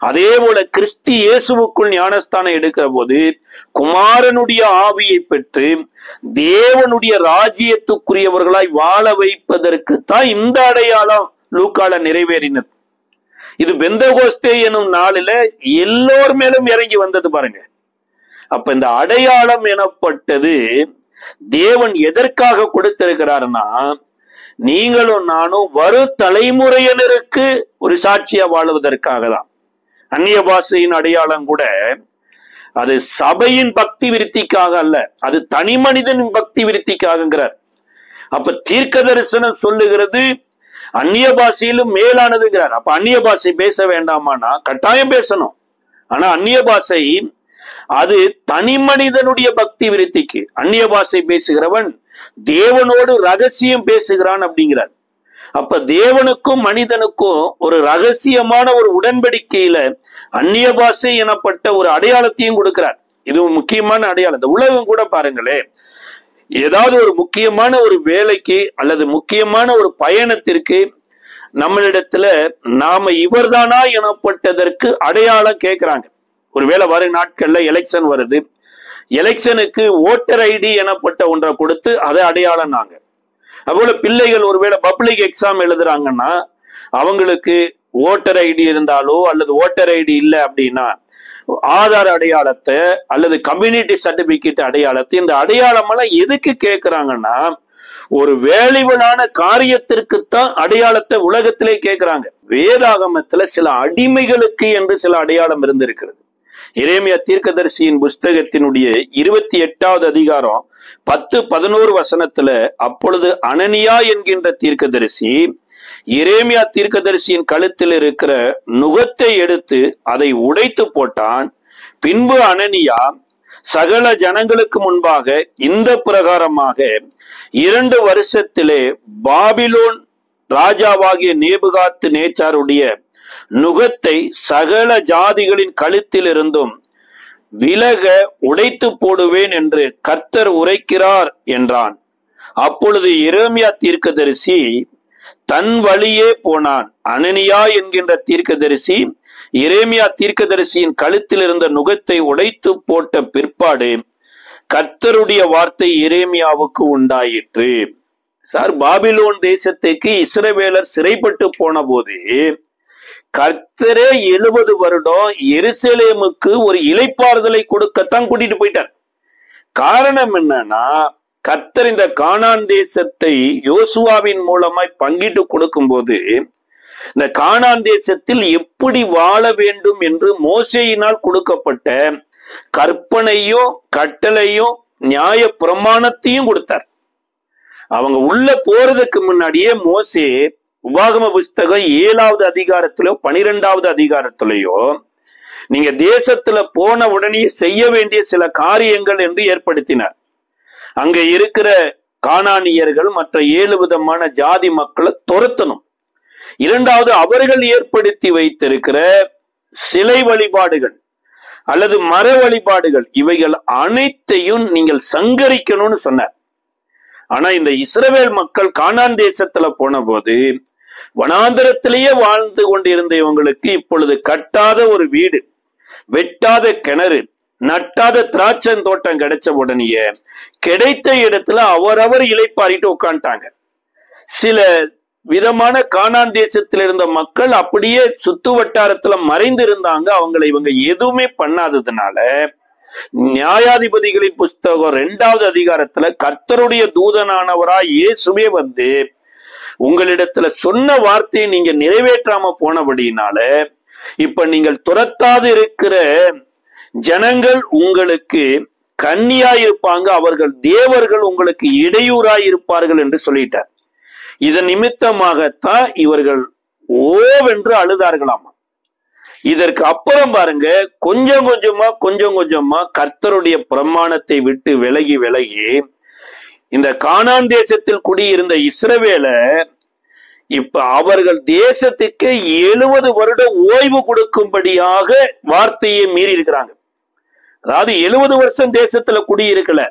அதே போல கிறிஸ்து இயேசுவுக்குள் ஞானஸ்தானம் எடுக்கிற போது குமாரனுடைய ஆவியை பெற்று தேவனுடைய ராஜ்யத்துக்குரியவர்களாய் வாழ வைப்பதற்கு தான் இந்த அடையாளம் லூக்கால நிறைவேறினது. இது பெந்தகோஸ்தே எனும் நாளில எல்லோர் மேலும் இறங்கி வந்தது பாருங்க. அப்ப இந்த அடையாளம் எனப்பட்டது தேவன் எதற்காக கொடுத்திருக்கிறார்னா, நீங்களும் நானும் வரும் தலைமுறையினருக்கு ஒரு சாட்சியா வாழுவதற்காக தான். அந்நிய பாஷையின் அடையாளம் கூட அது சபையின் பக்தி விருத்திக்காக அல்ல, அது தனி மனிதனின் பக்தி விருத்திக்காகங்கிறார். அப்ப தீர்க்க தரிசனம் சொல்லுகிறது அந்நிய பாஷையிலும் மேலானதுங்கிறார். அப்ப அந்நிய பாஷை பேச வேண்டாமானா கட்டாயம் பேசணும். ஆனா அந்நிய பாஷை அது தனி மனிதனுடைய பக்தி விருத்திக்கு. அந்நிய பாஷை பேசுகிறவன் தேவனோடு ரகசியம் பேசுகிறான் அப்படிங்கிறார். அப்ப தேவனுக்கும் மனிதனுக்கும் ஒரு ரகசியமான ஒரு உடன்படிக்கையில அந்நிய பாஷை எனப்பட்ட ஒரு அடையாளத்தையும் கொடுக்கிறார். இது முக்கியமான அடையாளம். இந்த உலகம் கூட பாருங்களே, ஏதாவது ஒரு முக்கியமான ஒரு வேலைக்கு அல்லது முக்கியமான ஒரு பயணத்திற்கு நம்மளிடத்துல நாம இவர்தானா எனப்பட்டதற்கு அடையாளம் கேட்கிறாங்க. ஒருவேளை வரும் நாட்கள்ல எலெக்ஷன் வருது, எலெக்ஷனுக்கு ஓட்டர் ஐடி எனப்பட்ட ஒன்றை கொடுத்து அதை அடையாளம் நாங்க. அதுபோல பிள்ளைகள் ஒருவேளை பப்ளிக் எக்ஸாம் எழுதுறாங்கன்னா அவங்களுக்கு ஓட்டர் ஐடி இருந்தாலோ அல்லது ஓட்டர் ஐடி இல்லை அப்படின்னா ஆதார் அடையாளத்தை அல்லது கம்யூனிட்டி சர்டிபிகேட் அடையாளத்தை, இந்த அடையாளம் எல்லாம் எதுக்கு கேட்கிறாங்கன்னா ஒரு வேலைவனான காரியத்திற்குத்தான் அடையாளத்தை உலகத்திலே கேட்கிறாங்க. வேதாகமத்துல சில அடிமைகளுக்கு என்று சில அடையாளம் இருந்திருக்கிறது. எரேமியா தீர்க்கதரிசியின் புஸ்தகத்தினுடைய 28வது அதிகாரம் 10-11 வசனத்துல, அப்பொழுது அனனியா என்கின்ற தீர்க்கதரிசி எரேமியா தீர்க்கதரிசியின் கழுத்தில் இருக்கிற நுகத்தை எடுத்து அதை உடைத்து போட்டான். பின்பு அனனியா சகல ஜனங்களுக்கு முன்பாக இந்த பிரகாரமாக 2 வருஷத்திலே பாபிலோன் ராஜாவாகிய நேபுகாத்து நேச்சாருடைய நுகத்தை சகல ஜாதிகளின் கழுத்தில் இருந்தும் விலக உடைத்து போடுவேன் என்று கர்த்தர் உரைக்கிறார் என்றான். அப்பொழுது எரேமியா தீர்க்கதரிசி தன் வழியே போனான். அனனியா என்கின்ற தீர்க்கதரிசி எரேமியா தீர்க்கதரிசியின் கழுத்தில் இருந்த நுகத்தை உடைத்து போட்ட பிற்பாடு கர்த்தருடைய வார்த்தை எரேமியாவுக்கு உண்டாயிற்று. சார், பாபிலோன் தேசத்துக்கு இஸ்ரவேலர் சிறைப்பட்டு போன போது கர்த்தரே 70 வருடம் எருசலேமுக்கு ஒரு இளைப்பாறுதலை கொடுக்கத்தான் கூட்டிட்டு போயிட்டார். காரணம் என்னன்னா, கர்த்தர் இந்த கானான் தேசத்தை யோசுவாவின் மூலமாய் பங்கிட்டு கொடுக்கும் போது இந்த கானான் தேசத்தில் எப்படி வாழ வேண்டும் என்று மோசேயினால் கொடுக்கப்பட்ட கற்பனையும் கட்டளையும் நியாய பிரமாணத்தையும் கொடுத்தார். அவங்க உள்ள போறதுக்கு முன்னாடியே மோசே உபாகம புஸ்தகம் 7வது அதிகாரத்திலோ 12வது அதிகாரத்திலேயோ நீங்க தேசத்துல போன உடனே செய்ய வேண்டிய சில காரியங்கள் என்று ஏற்படுத்தினார். அங்க இருக்கிற கானானியர்கள் மற்ற 7 விதமான ஜாதி மக்களை துரத்தணும். 2வது, அவர்கள் ஏற்படுத்தி வைத்திருக்கிற சிலை வழிபாடுகள் அல்லது மர வழிபாடுகள் இவைகள் அனைத்தையும் நீங்கள் சங்கரிக்கணும்னு சொன்னார். ஆனா இந்த இஸ்ரவேல் மக்கள் கானான் தேசத்துல போன போது வனாந்தரத்திலேயே வாழ்ந்து கொண்டிருந்த இவங்களுக்கு இப்பொழுது கட்டாத ஒரு வீடு, வெட்டாத கிணறு, நட்டாத திராட்சை தோட்டம் கிடைச்ச உடனேயே கிடைத்த இடத்துல அவரவர் இளைப்பாரிட்டு உட்காந்துட்டாங்க. சில விதமான கானான் தேசத்தில் இருந்த மக்கள் அப்படியே சுத்து வட்டாரத்துல மறைந்து இருந்தாங்க. அவங்களை இவங்க எதுவுமே பண்ணாததுனால நியாயாதிபதிகளின் புஸ்தகம் 2வது அதிகாரத்துல கர்த்தருடைய தூதனானவராய் இயேசுவே வந்து உங்களிடத்துல சொன்ன வார்த்தையை நீங்க நிறைவேற்றாம போனபடினால இப்ப நீங்கள் துரத்தாது இருக்கிற ஜனங்கள் உங்களுக்கு கன்னியாயிருப்பாங்க, அவர்கள் தேவர்கள் உங்களுக்கு இடையூறாயிருப்பார்கள் என்று சொல்லிட்டார். இதன் நிமித்தமாகத்தான் இவர்கள் ஓவென்று அழுதார்களாமா. இதற்கு அப்புறம் பாருங்க, கொஞ்சம் கொஞ்சமா கர்த்தருடைய பிரமாணத்தை விட்டு விலகி இந்த கானான் தேசத்தில் குடியிருந்த இஸ்ரவேலர் இப்ப அவர்கள் தேசத்துக்கு 70 வருடம் ஓய்வு கொடுக்கும்படியாக வார்த்தையை மீறி இருக்கிறாங்க. அதாவது 70 வருஷம் தேசத்துல குடியிருக்கல,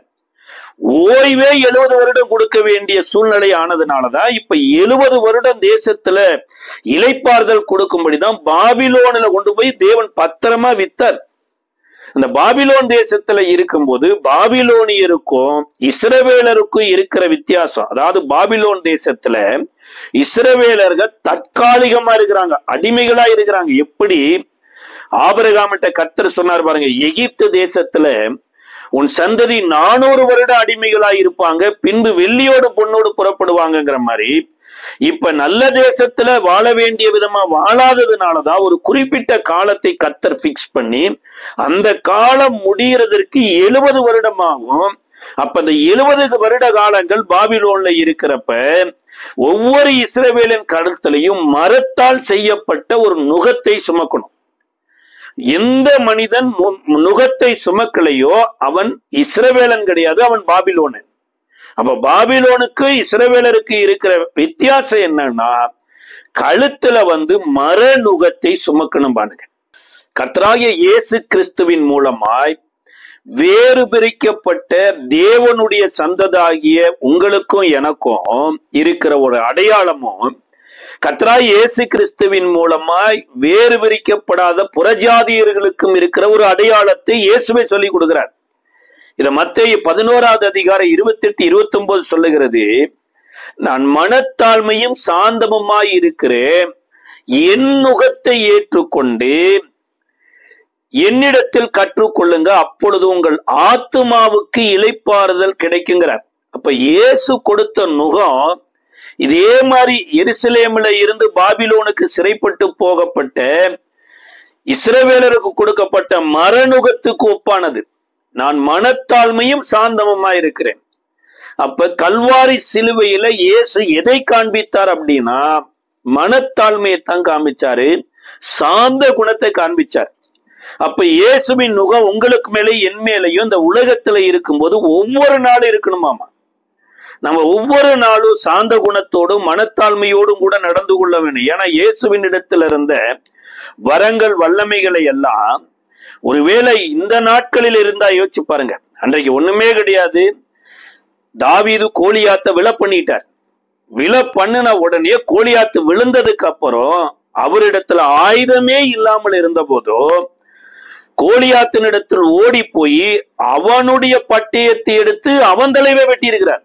ஓய்வே 70 வருடம் கொடுக்க வேண்டிய சூழ்நிலை ஆனதுனாலதான் இப்ப 70 வருடம் தேசத்துல இளைப்பாறுதல் கொடுக்கும்படிதான் பாபிலோன்ல கொண்டு போய் தேவன் பத்திரமா வித்தார். அந்த பாபிலோன் தேசத்துல இருக்கும்போது பாபிலோனியருக்கும் இஸ்ரவேலருக்கும் இருக்கிற வித்தியாசம், அதாவது பாபிலோன் தேசத்துல இஸ்ரவேலர்கள் தற்காலிகமா இருக்கிறாங்க, அடிமைகளா இருக்கிறாங்க. எப்படி ஆபிரகாமிட்ட கர்த்தர் சொன்னார் பாருங்க, எகிப்து தேசத்துல உன் சந்ததி 400 வருடம் அடிமைகளா இருப்பாங்க, பின்பு வெள்ளியோடு பொண்ணோடு புறப்படுவாங்கங்கிற மாதிரி இப்ப நல்ல தேசத்துல வாழ வேண்டிய விதமா வாழாததுனாலதான் ஒரு குறிப்பிட்ட காலத்தை கர்த்தர் பிக்ஸ் பண்ணி அந்த காலம் முடிகிறதற்கு 70 வருடமாகும். அப்ப அந்த 70 வருட காலங்கள் பாபிலோன்ல இருக்கிறப்ப ஒவ்வொரு இஸ்ரவேலின் கழுத்திலையும் மரத்தால் செய்யப்பட்ட ஒரு நுகத்தை சுமக்கணும். எந்த மனிதன் நுகத்தை சுமக்கலையோ அவன் இஸ்ரவேலன் கிடையாது, அவன் பாபிலோனன். அப்ப பாபிலோனுக்கு இஸ்ரவேலருக்கு இருக்கிற வித்தியாசம் என்னன்னா, கழுத்துல மர நுகத்தை சுமக்கணும் பாருங்க. கர்த்தராகிய இயேசு கிறிஸ்துவின் மூலமாய் வேறு பிரிக்கப்பட்ட தேவனுடைய சந்ததாகிய உங்களுக்கும் எனக்கும் இருக்கிற ஒரு அடையாளமும், கர்த்தராகிய இயேசு கிறிஸ்துவின் மூலமாய் வேறு பிரிக்கப்படாத புறஜாதியர்களுக்கும் இருக்கிற ஒரு அடையாளத்தை இயேசுவே சொல்லி கொடுக்கிறார். இத மத்தேயு 11வது அதிகாரம் 28-29 சொல்லுகிறது, நான் மனத்தாழ்மையும் சாந்தமுமாய் இருக்கிறேன், என் நுகத்தை ஏற்றுக்கொண்டு என்னிடத்தில் கற்றுக்கொள்ளுங்க, அப்பொழுது உங்கள் ஆத்துமாவுக்கு இளைப்பாறுதல் கிடைக்குங்கிறார். அப்ப இயேசு கொடுத்த நுகம் இதே மாதிரி எருசலேமில் இருந்து பாபிலோனுக்கு சிறைப்பட்டு போகப்பட்ட இஸ்ரவேலருக்கு கொடுக்கப்பட்ட மரநுகத்துக்கு ஒப்பானது. நான் மனத்தாழ்மையும் சாந்தமுமா இருக்கிறேன். அப்ப கல்வாரி சிலுவையில இயேசு எதை காண்பித்தார் அப்படின்னா மனத்தாழ்மையை தான் காண்பிச்சாரு, சாந்த குணத்தை காண்பிச்சார். அப்ப இயேசுவின் நுகம் உங்களுக்கு மேலே என் மேலையும் இந்த உலகத்துல இருக்கும்போது ஒவ்வொரு நாளும் இருக்கணுமாமா. நம்ம ஒவ்வொரு நாளும் சாந்த குணத்தோடும் மனத்தாழ்மையோடும் கூட நடந்து கொள்ள வேண்டும். ஏன்னா இயேசுவின் இடத்துல இருந்த வரங்கள் வல்லமைகளை எல்லாம் ஒருவேளை இந்த நாட்களில் இருந்தா யோசிச்சு பாருங்க. அன்றைக்கு ஒண்ணுமே கிடையாது. தாவீது கோலியாத்தை விழ பண்ணிட்டார். விழ பண்ணின உடனே கோலியாத்து விழுந்ததுக்கு அப்புறம் அவரிடத்துல ஆயுதமே இல்லாமல் இருந்த போதோ கோலியாத்தினிடத்தில் ஓடி போய் அவனுடைய பட்டயத்தை எடுத்து அவன் தலைவை வெட்டி இருக்கிறார்.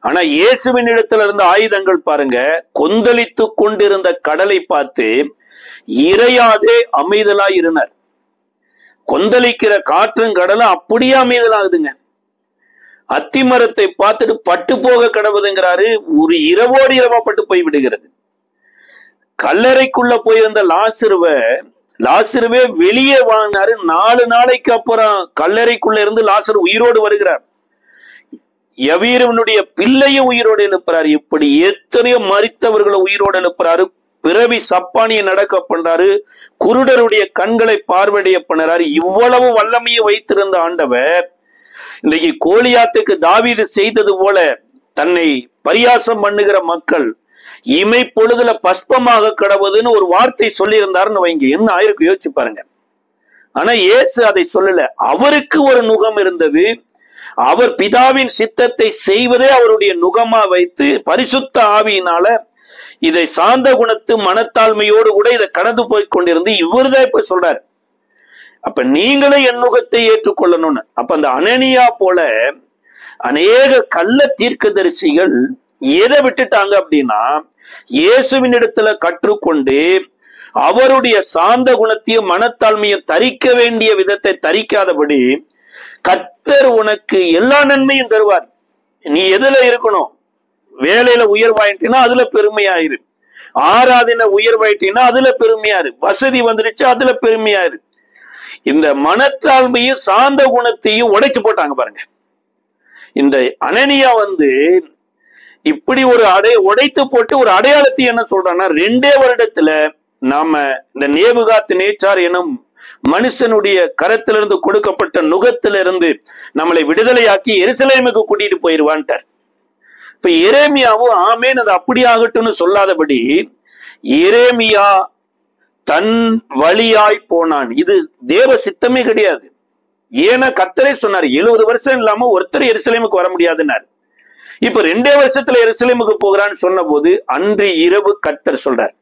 ஆனா இயேசுவின் இடத்துல இருந்த ஆயுதங்கள் பாருங்க, கொந்தளித்து கொண்டிருந்த கடலை பார்த்து இறையாதே அமைதலாய் இருந்தார். கொந்தளிக்கிற காற்றும் கடலும் அப்படியே அமைதலாகுதுங்க. அத்திமரத்தை பார்த்துட்டு பட்டு போக கடவுதுங்கிறாரு. ஒரு இரவோடு இரவா பட்டு போய் விடுகிறது. கல்லறைக்குள்ள போயிருந்த லாசருவே வெளியே வாங்கினாரு. 4 நாளைக்கு அப்புறம் கல்லறைக்குள்ள இருந்து லாசர் உயிரோடு வருகிறார். யவீரவனுடைய பிள்ளையும் உயிரோடு எழுப்புறாரு. இப்படி எத்தனையோ மரித்தவர்களை உயிரோடு எழுப்புறாரு. பிறவி சப்பானியை நடக்க பண்றாரு. குருடருடைய கண்களை பார்வையடைய பண்ணுறாரு. இவ்வளவு வல்லமையை வைத்திருந்த ஆண்டவர் இன்றைக்கு கோலியாத்துக்கு தாவீது செய்தது போல தன்னை பரியாசம் பண்ணுகிற மக்கள் இமை பொழுதுல பஸ்பமாக கடவுதுன்னு ஒரு வார்த்தை சொல்லி இருந்தாருன்னு வைங்க, என்ன ஆயிருக்கு யோசிச்சு பாருங்க. ஆனா இயேசு அதை சொல்லல. அவருக்கு ஒரு நுகம் இருந்தது. அவர் பிதாவின் சித்தத்தை செய்வதே அவருடைய நுகமா வைத்து பரிசுத்த ஆவியினால இதை சாந்த குணத்து மனத்தாழ்மையோடு கூட இதை கடந்து போய் கொண்டிருந்து இவர்தான் இப்ப சொல்றாரு. அப்ப நீங்களும் என் நுகத்தை ஏற்றுக்கொள்ளணும்னு. அப்ப அந்த அனனியா போல அநேக கள்ள தீர்க்கதரிசிகள் எதை விட்டுட்டாங்க அப்படின்னா இயேசுவின் இடத்துல கற்றுக்கொண்டு அவருடைய சாந்த குணத்தையும் மனத்தாழ்மையும் தரிக்க வேண்டிய விதத்தை தரிக்காதபடி கர்த்தர் உனக்கு எல்லா நன்மையும் தருவார். நீ எதுல இருக்கணும்? வேலையில உயர்வாயிட்டீன்னா அதுல பெருமையாயிரு. ஆராதனை உயர்வாயிட்டீங்கன்னா அதுல பெருமையாரு. வசதி வந்துருச்சு அதுல பெருமையாரு. இந்த மனத்தாழ்மையும் சாந்த குணத்தையும் உடைச்சு போட்டாங்க பாருங்க. இந்த அனனியா இப்படி ஒரு உடைத்து போட்டு ஒரு அடையாளத்தை என்ன சொல்றான்னா 2 வருடத்துல நாம இந்த நேபுகாத் நேச்சார் எனும் மனுஷனுடைய கரத்திலிருந்து கொடுக்கப்பட்ட நுகத்திலிருந்து நம்மளை விடுதலையாக்கி எருசலேமுக்கு கூட்டிட்டு போயிருவான்ட்டார். இப்ப எரேமியாவும் ஆமேன் அது அப்படி ஆகட்டும்னு சொல்லாதபடி எரேமியா தன் வழியாய் போனான். இது தேவ சித்தமே கிடையாது. ஏன்னா கர்த்தரே சொன்னார் 70 வருஷம் இல்லாம ஒருத்தர் எருசலேமுக்கு வர முடியாதுன்னாரு. இப்ப 2 வருஷத்துல எருசலேமுக்கு போகிறான்னு சொன்ன போது அன்று இரவு கர்த்தர் சொல்றார்,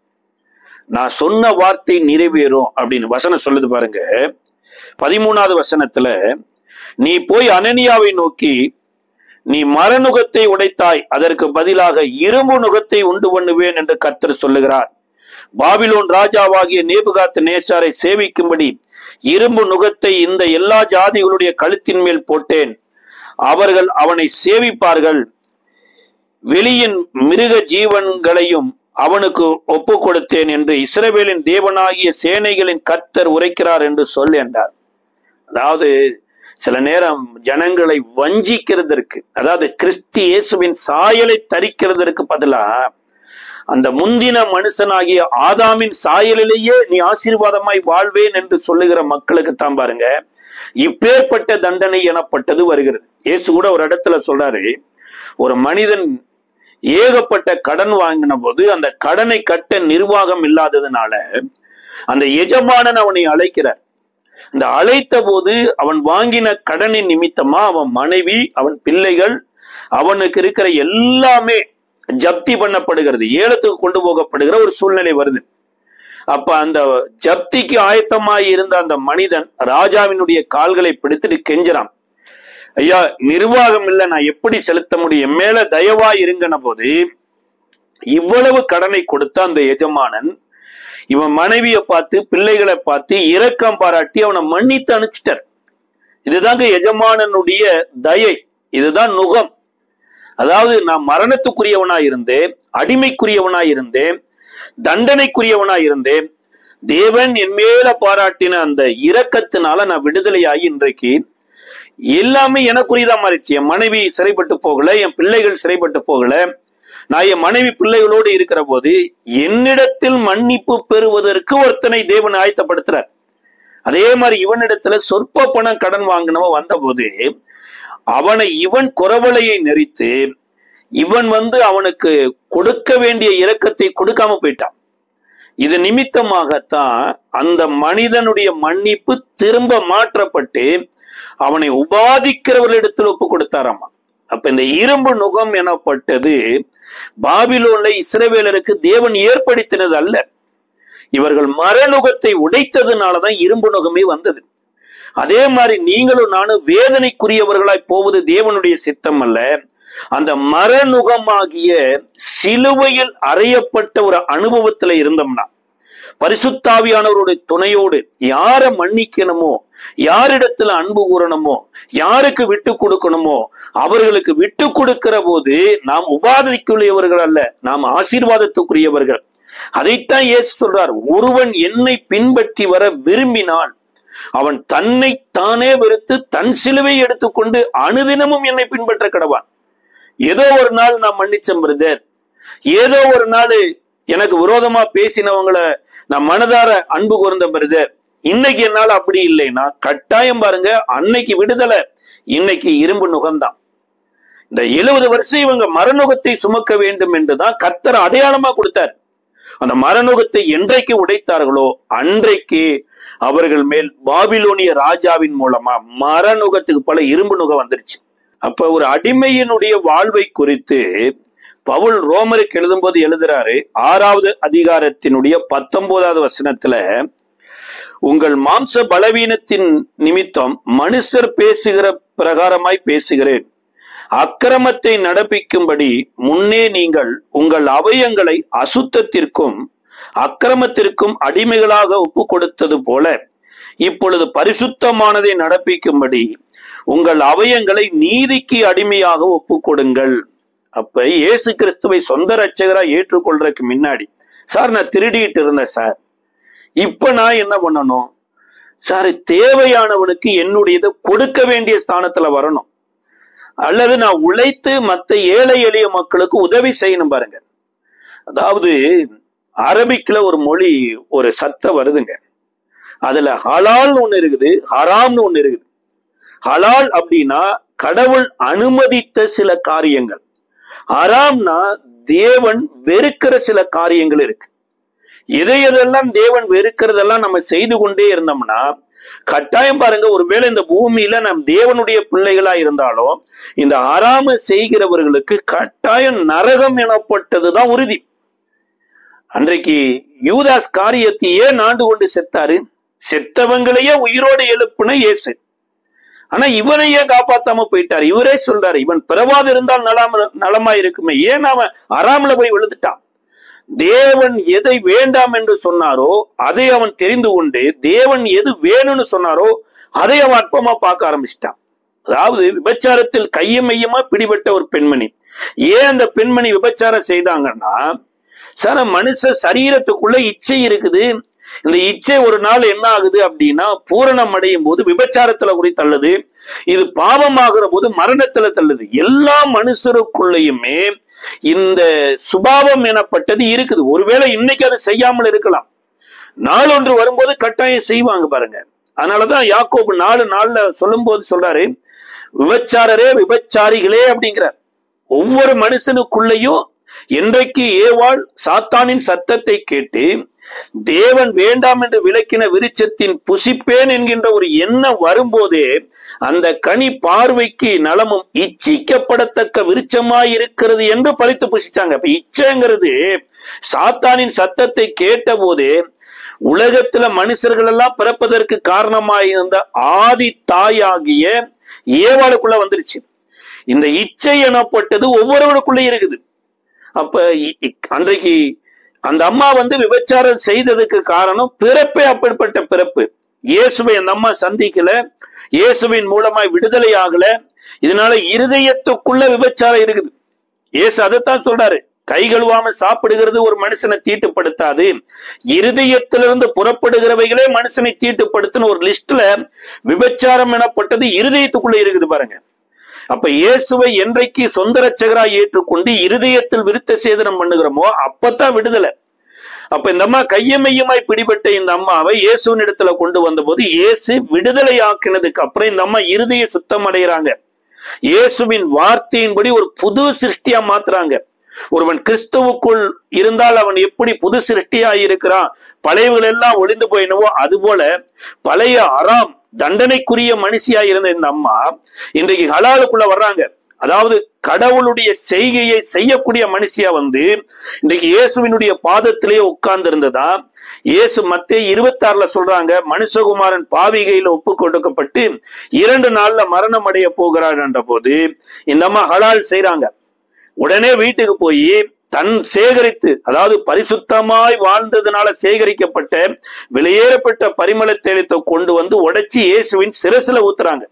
நான் சொன்ன வார்த்தை நிறைவேறும் அப்படின்னு வசனம் சொல்லுது பாருங்க. 13வது வசனத்துல, நீ போய் அனனியாவை நோக்கி நீ மரநுகத்தை உடைத்தாய், அதற்கு பதிலாக இரும்பு நுகத்தை உண்டு பண்ணுவேன் என்று கர்த்தர் சொல்லுகிறார். பாபிலோன் ராஜாவாகிய நேபுகாத் நேச்சாரை சேவிக்கும்படி இரும்பு நுகத்தை இந்த எல்லா ஜாதிகளுடைய கழுத்தின் மேல் போட்டேன். அவர்கள் அவனை சேவிப்பார்கள். வெளியின் மிருக ஜீவன்களையும் அவனுக்கு ஒப்பு கொடுத்தேன் என்று இஸ்ரவேலின் தேவனாகிய சேனைகளின் கர்த்தர் உரைக்கிறார் என்று சொல் என்றார். அதாவது சில நேரம் ஜனங்களை வஞ்சிக்கிறதற்கு, அதாவது கிறிஸ்து இயேசுவின் சாயலை தரிக்கிறதற்கு பதிலா அந்த முந்தின மனுஷனாகிய ஆதாமின் சாயலிலேயே நீ ஆசீர்வாதமாய் வாழ்வேன் என்று சொல்லுகிற மக்களுக்கு தான் பாருங்க இப்பேற்பட்ட தண்டனை எனப்பட்டது வருகிறது. இயேசு கூட ஒரு இடத்துல சொல்றாரு, ஒரு மனிதன் ஏகப்பட்ட கடன் வாங்கின போது அந்த கடனை கட்ட நிர்வாகம் இல்லாததுனால அந்த எஜமானன் அவனை அழைக்கிறார். அந்த அழைத்த போது அவன் வாங்கின கடனின் நிமித்தமா அவன் மனைவி, அவன் பிள்ளைகள், அவனுக்கு இருக்கிற எல்லாமே ஜப்தி பண்ணப்படுகிறது, ஏலத்துக்கு கொண்டு போகப்படுகிற ஒரு சூழ்நிலை வருது. அப்ப அந்த ஜப்திக்கு ஆயத்தமாய் இருந்த அந்த மனிதன் ராஜாவினுடைய கால்களை பிடித்துட்டு கெஞ்சுறான், ஐயா நிர்வாகம் இல்லை, நான் எப்படி செலுத்த முடியும், என் மேல தயவா இருங்கன போது இவ்வளவு கடனை கொடுத்த அந்த எஜமானன் இவன் மனைவியை பார்த்து பிள்ளைகளை பார்த்து இரக்கம் பாராட்டி அவனை மன்னித்து அனுப்பிச்சிட்டார். இதுதாங்க எஜமானனுடைய தயை, இதுதான் நுகம். அதாவது நான் மரணத்துக்குரியவனாய் இருந்தேன், அடிமைக்குரியவனாய் இருந்தேன், தண்டனைக்குரியவனாய் இருந்தேன், தேவன் என் மேல பாராட்டின அந்த இரக்கத்தினால நான் விடுதலையாகி இன்றைக்கு எல்லாமே எனக்குரியதா மாறிடுச்சு. என் மனைவி சிறைப்பட்டு போகல, என் பிள்ளைகள் சிறைப்பட்டு போகல. நான் என் மனைவி பிள்ளைகளோடு இருக்கிற போது என்னிடத்தில் மன்னிப்பு பெறுவதற்கு ஒருத்தனை தேவன் ஆயத்தப்படுத்துறார். அதே மாதிரி இவனிடத்துல சொற்ப பணம் கடன் வாங்கினவன் வந்த போது அவனை இவன் குறவலையை நெறித்து இவன் அவனுக்கு கொடுக்க வேண்டிய இரக்கத்தை கொடுக்காம போயிட்டான். இது நிமித்தமாகத்தான் அந்த மனிதனுடைய மன்னிப்பு திரும்ப மாற்றப்பட்டு அவனை உபாதிக்கிறவர்களிடத்தில் ஒப்பு கொடுத்தாராமா. அப்ப இந்த இரும்பு நுகம் எனப்பட்டது பாபிலோன்ல இஸ்ரவேலருக்கு தேவன் ஏற்படுத்தினது அல்ல. இவர்கள் மரநுகத்தை உடைத்ததுனாலதான் இரும்பு நுகமே வந்தது. அதே மாதிரி நீங்களும் நானும் வேதனைக்குரியவர்களாய் போவது தேவனுடைய சித்தம் அல்ல. அந்த மரநுகமாகிய சிலுவையில் அறையப்பட்ட ஒரு அனுபவத்துல இருந்தோம்னா, பரிசுத்தாவியானவருடைய துணையோடு யாரை மன்னிக்கணுமோ, யாரிடத்துல அன்பு கூறணுமோ, யாருக்கு விட்டு கொடுக்கணுமோ அவர்களுக்கு விட்டு கொடுக்கிற போது நாம் உபாதைக்குரியவர்கள் அல்ல, நாம் ஆசீர்வாதத்துக்குரியவர்கள். அதைத்தான் இயேசு சொல்றார், ஒருவன் என்னை பின்பற்றி வர விரும்பினால் அவன் தன்னை தானே வெறுத்து தன் சிலுவை எடுத்துக்கொண்டு அனுதினமும் என்னை பின்பற்ற கடவான். ஏதோ ஒரு நாள் நான் மன்னிச்சேன் பிரதர், ஏதோ ஒரு நாள் எனக்கு விரோதமா பேசினவங்களை நான் மனதார அன்பு கூர்ந்த பிரதர், இன்னைக்கு என்னால அப்படி இல்லைன்னா கட்டாயம் பாருங்க, அன்னைக்கு விடுதலை, இன்னைக்கு இரும்பு நுகம்தான். இந்த 70 வருஷம் இவங்க மரநுகத்தை சுமக்க வேண்டும் என்றுதான் கர்த்தர் அடையாளமா கொடுத்தார். அந்த மரநுகத்தை என்றைக்கு உடைத்தார்களோ அன்றைக்கு அவர்கள் மேல் பாபிலோனிய ராஜாவின் மூலமா மரநுகத்துக்கு பல இரும்பு நுகம் வந்துருச்சு. அப்ப ஒரு அடிமையினுடைய வாழ்வை குறித்து பவுல் ரோமருக்கு எழுதும்போது எழுதுறாரு, 6வது அதிகாரத்தினுடைய 19வது வசனத்துல, உங்கள் மாம்ச பலவீனத்தின் நிமித்தம் மனுஷர் பேசுகிற பிரகாரமாய் பேசுகிறேன், அக்கிரமத்தை நடப்பிக்கும்படி முன்னே நீங்கள் உங்கள் அவயங்களை அசுத்தத்திற்கும் அக்கிரமத்திற்கும் அடிமைகளாக ஒப்பு கொடுத்தது போல இப்பொழுது பரிசுத்தமானதை நடப்பிக்கும்படி உங்கள் அவயங்களை நீதிக்கு அடிமையாக ஒப்பு கொடுங்கள். அப்ப இயேசு கிறிஸ்துவை சொந்த ரட்சகரா ஏற்றுக்கொள்றதுக்கு முன்னாடி, சார் நான் திருடிட்டு இருந்தேன் சார், இப்ப நான் என்ன பண்ணணும் சார், தேவையானவனுக்கு என்னுடையதை கொடுக்க வேண்டிய ஸ்தானத்துல வரணும், அல்லது நான் உழைத்து மற்ற ஏழை எளிய மக்களுக்கு உதவி செய்யணும். பாருங்க, அதாவது அரபிக்ல ஒரு மொழி, ஒரு சத்தம் வருதுங்க, அதுல ஹலால் ஒண்ணு இருக்குது, ஹராம்னு ஒண்ணு இருக்குது. ஹலால் அப்படின்னா கடவுள் அனுமதித்த சில காரியங்கள், ஹராம்னா தேவன் வெறுக்கிற சில காரியங்கள் இருக்கு. எதையெல்லாம் தேவன் வெறுக்கிறதெல்லாம் நம்ம செய்து கொண்டே இருந்தோம்னா கட்டாயம் பாருங்க, ஒருவேளை இந்த பூமியில நம் தேவனுடைய பிள்ளைகளா இருந்தாலும் இந்த ஹராம செய்கிறவர்களுக்கு கட்டாயம் நரகம் எனப்பட்டதுதான் உறுதி. அன்றைக்கு யூதாஸ் காரியத்தை ஏன் ஆண்டு கொண்டு செத்தாரு? செத்தவங்களையே உயிரோடு எழுப்புன இயேசு, ஆனா இவனையே காப்பாத்தாம போயிட்டாரு. இவரே சொல்றாரு, இவன் பிறவாது இருந்தால் நலமா இருக்குமே, ஏன் அவன் ஹராம்ல போய் விழுந்துட்டான்? தேவன் எதை வேண்டாம் என்று சொன்னாரோ அதை அவன் தெரிந்து கொண்டு தேவன் எது வேணும்னு சொன்னாரோ அதை அவன் அற்பமா பார்க்க ஆரம்பிச்சிட்டான். அதாவது விபச்சாரத்தில் கையும் மையமா பிடிபட்ட ஒரு பெண்மணி, ஏன் அந்த பெண்மணி விபச்சாரம் செய்தாங்கன்னா, சார் மனுஷ சரீரத்துக்குள்ள இச்சை இருக்குது, இந்த இச்சை ஒரு நாள் என்ன ஆகுது அப்படின்னா பூரணம் அடையும் போது விபச்சாரத்துல கூட தள்ளுது, இது பாவமாகிற போது மரணத்துல தள்ளுது. எல்லா மனுஷருக்குள்ளயுமே இந்த சுபாவம் எனப்பட்டது இருக்குது. ஒருவேளை இன்னைக்கு அது செய்யாமல் இருக்கலாம், நாள் ஒன்று வரும்போது கட்டாயம் செய்வாங்க பாருங்க. அதனாலதான் யாக்கோபு 4:4 சொல்லும் போது சொல்றாரு, விபச்சாரரே விபச்சாரிகளே அப்படிங்கிறார். ஒவ்வொரு மனுஷனுக்குள்ளேயும் என்றைக்கு ஏவாள் சாத்தானின் சத்தத்தை கேட்டு தேவன் வேண்டாம் என்று விலக்கின விருட்சத்தின் புசிப்பேன் என்கின்ற ஒரு எண்ணம் வரும்போதே அந்த கனி பார்வைக்கு நலமும் இச்சிக்கப்படத்தக்க விருட்சமாய் இருக்கிறது என்று பறித்து புசிச்சாங்க. இப்ப இச்சைங்கிறது சாத்தானின் சத்தத்தை கேட்ட போதே உலகத்துல மனுஷர்கள் எல்லாம் பிறப்பதற்கு காரணமாயிருந்த ஆதி தாயாகிய ஏவாளுக்குள்ள வந்துருச்சு. இந்த இச்சை எனப்பட்டது ஒவ்வொருவருக்குள்ளே இருக்குது. அப்ப அன்றைக்கு அந்த அம்மா விபச்சாரம் செய்ததுக்கு காரணம் பிறப்பே அப்படிப்பட்ட பிறப்பு. இயேசுவை அந்த அம்மா சந்திக்கல, இயேசுவின் மூலமாய் விடுதலை ஆகல, இதனால இருதயத்துக்குள்ள விபச்சாரம் இருக்குது. இயேசு அதைத்தான் சொல்றாரு, கை கழுவாம சாப்பிடுகிறது ஒரு மனுஷனை தீட்டுப்படுத்தாது, இருதயத்திலிருந்து புறப்படுகிறவைகளே மனுஷனை தீட்டுப்படுத்துன்னு ஒரு லிஸ்ட்ல விபச்சாரம் எனப்பட்டது இருதயத்துக்குள்ள இருக்குது பாருங்க. அப்ப இயேசுவை என்றைக்கு சொந்த ரட்சகராய் ஏற்றுக்கொண்டு இருதயத்தில் விருத்த சேதனம் பண்ணுகிறோமோ அப்பதான் விடுதலை. அப்ப இந்த அம்மா கையமையுமாய் பிடிபட்ட இந்த அம்மாவை இயேசுவின் இடத்துல கொண்டு வந்த போது இயேசு விடுதலை ஆக்கினதுக்கு அப்புறம் இந்த அம்மா இருதய சுத்தம் அடைகிறாங்க. இயேசுவின் வார்த்தையின்படி ஒரு புது சிருஷ்டியா மாத்துறாங்க. ஒருவன் கிறிஸ்துவுக்குள் இருந்தால் அவன் எப்படி புது சிருஷ்டியா இருக்கிறான், பழையவர்கள் எல்லாம் ஒளிந்து போயினவோ அது போல பழைய அறாம் தண்டனைக்குரிய மனுஷியா இருந்த இந்த அம்மா இன்றைக்கு ஹலாலுக்குள்ள வர்றாங்க. அதாவது கடவுளுடைய செய்கையை செய்யக்கூடிய மனுஷியா வந்து இன்றைக்கு இயேசுவினுடைய பாதத்திலேயே உட்கார்ந்து இருந்ததா இயேசு மத்தேயு 26 சொல்றாங்க, மனுஷகுமாரன் பாவிகையில ஒப்பு கொடுக்கப்பட்டு 2 நாள்ல மரணம் அடைய போகிறார் என்ற போது இந்த அம்மா ஹலால் செய்யறாங்க. உடனே வீட்டுக்கு போய் தன் சேகரித்து, அதாவது பரிசுத்தமாய் வாழ்ந்ததுனால சேகரிக்கப்பட்ட வெளியேறப்பட்ட பரிமள தைலத்தை கொண்டு வந்து உடைச்சி இயேசுவின் சிரசுல ஊத்துறாங்க.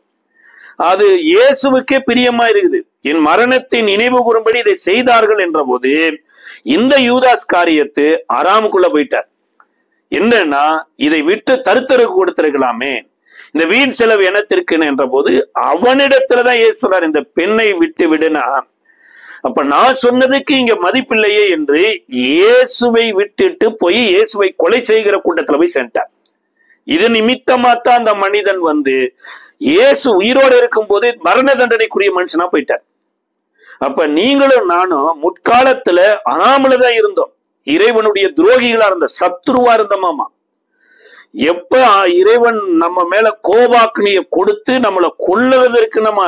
அது இயேசுவுக்கே பிரியமா இருக்குது. என் மரணத்தை நினைவு கூறும்படி இதை செய்தார்கள் என்ற போது இந்த யூதாஸ் காரியத்து அராமுக்குள்ள போயிட்டார். என்னன்னா இதை விட்டு தருத்தருக்கு கொடுத்திருக்கலாமே, இந்த வீண் செலவு எனத்திற்குன்னு என்ற போது அவனிடத்துலதான் இயேசுறார் இந்த பெண்ணை விட்டு விடுனா, அப்ப நான் சொன்னதுக்கு இங்க மதிப்பில்லையே என்று இயேசுவை விட்டுட்டு போய் இயேசுவை கொலை செய்கிற கூட்டத்துல போய் சேர்ந்தார். இது நிமித்தமாத்தான் அந்த மனிதன் வந்து இயேசு உயிரோடு இருக்கும் போதே மரண தண்டனைக்குரிய மனுஷனா போயிட்டார். அப்ப நீங்களும் நானும் முற்காலத்துல அனாமலதான் இருந்தோம், இறைவனுடைய துரோகிகளா இருந்த சத்துருவா இருந்தோமாமா. எப்ப இறைவன் நம்ம மேல கோபாக்னிய கொடுத்து நம்மளை கொல்லுவதற்கு நம்ம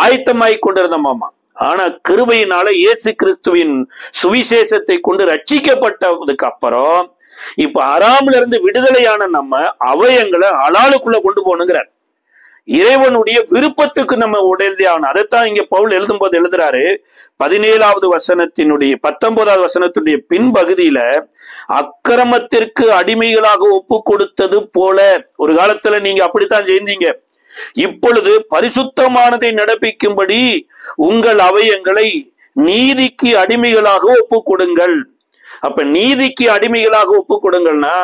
ஆயத்தமாய் கொண்டிருந்தோமாமா. ஆனா கிருபையினால இயேசு கிறிஸ்துவின் சுவிசேஷத்தை கொண்டு ரட்சிக்கப்பட்டதுக்கு அப்புறம் இப்ப அறாமல இருந்து விடுதலையான நம்ம அவயங்களை ஹலாலுக்குள்ள கொண்டு போகணுங்கிறார். இறைவனுடைய விருப்பத்துக்கு நம்ம உடையதே ஆகணும். அதைத்தான் இங்க பவுல் எழுதும் போது எழுதுறாரு 17வது வசனத்தினுடைய 19வது வசனத்தினுடைய பின்பகுதியில, அக்கிரமத்திற்கு அடிமைகளாக ஒப்பு கொடுத்தது போல ஒரு காலத்துல நீங்க அப்படித்தான் செய்தீங்க, இப்பொழுது பரிசுத்தமானதை நடப்பிக்கும்படி உங்கள் அவயங்களை நீதிக்கு அடிமைகளாக ஒப்பு கொடுங்கள். அப்ப நீதிக்கு அடிமைகளாக ஒப்பு கொடுங்கள்னா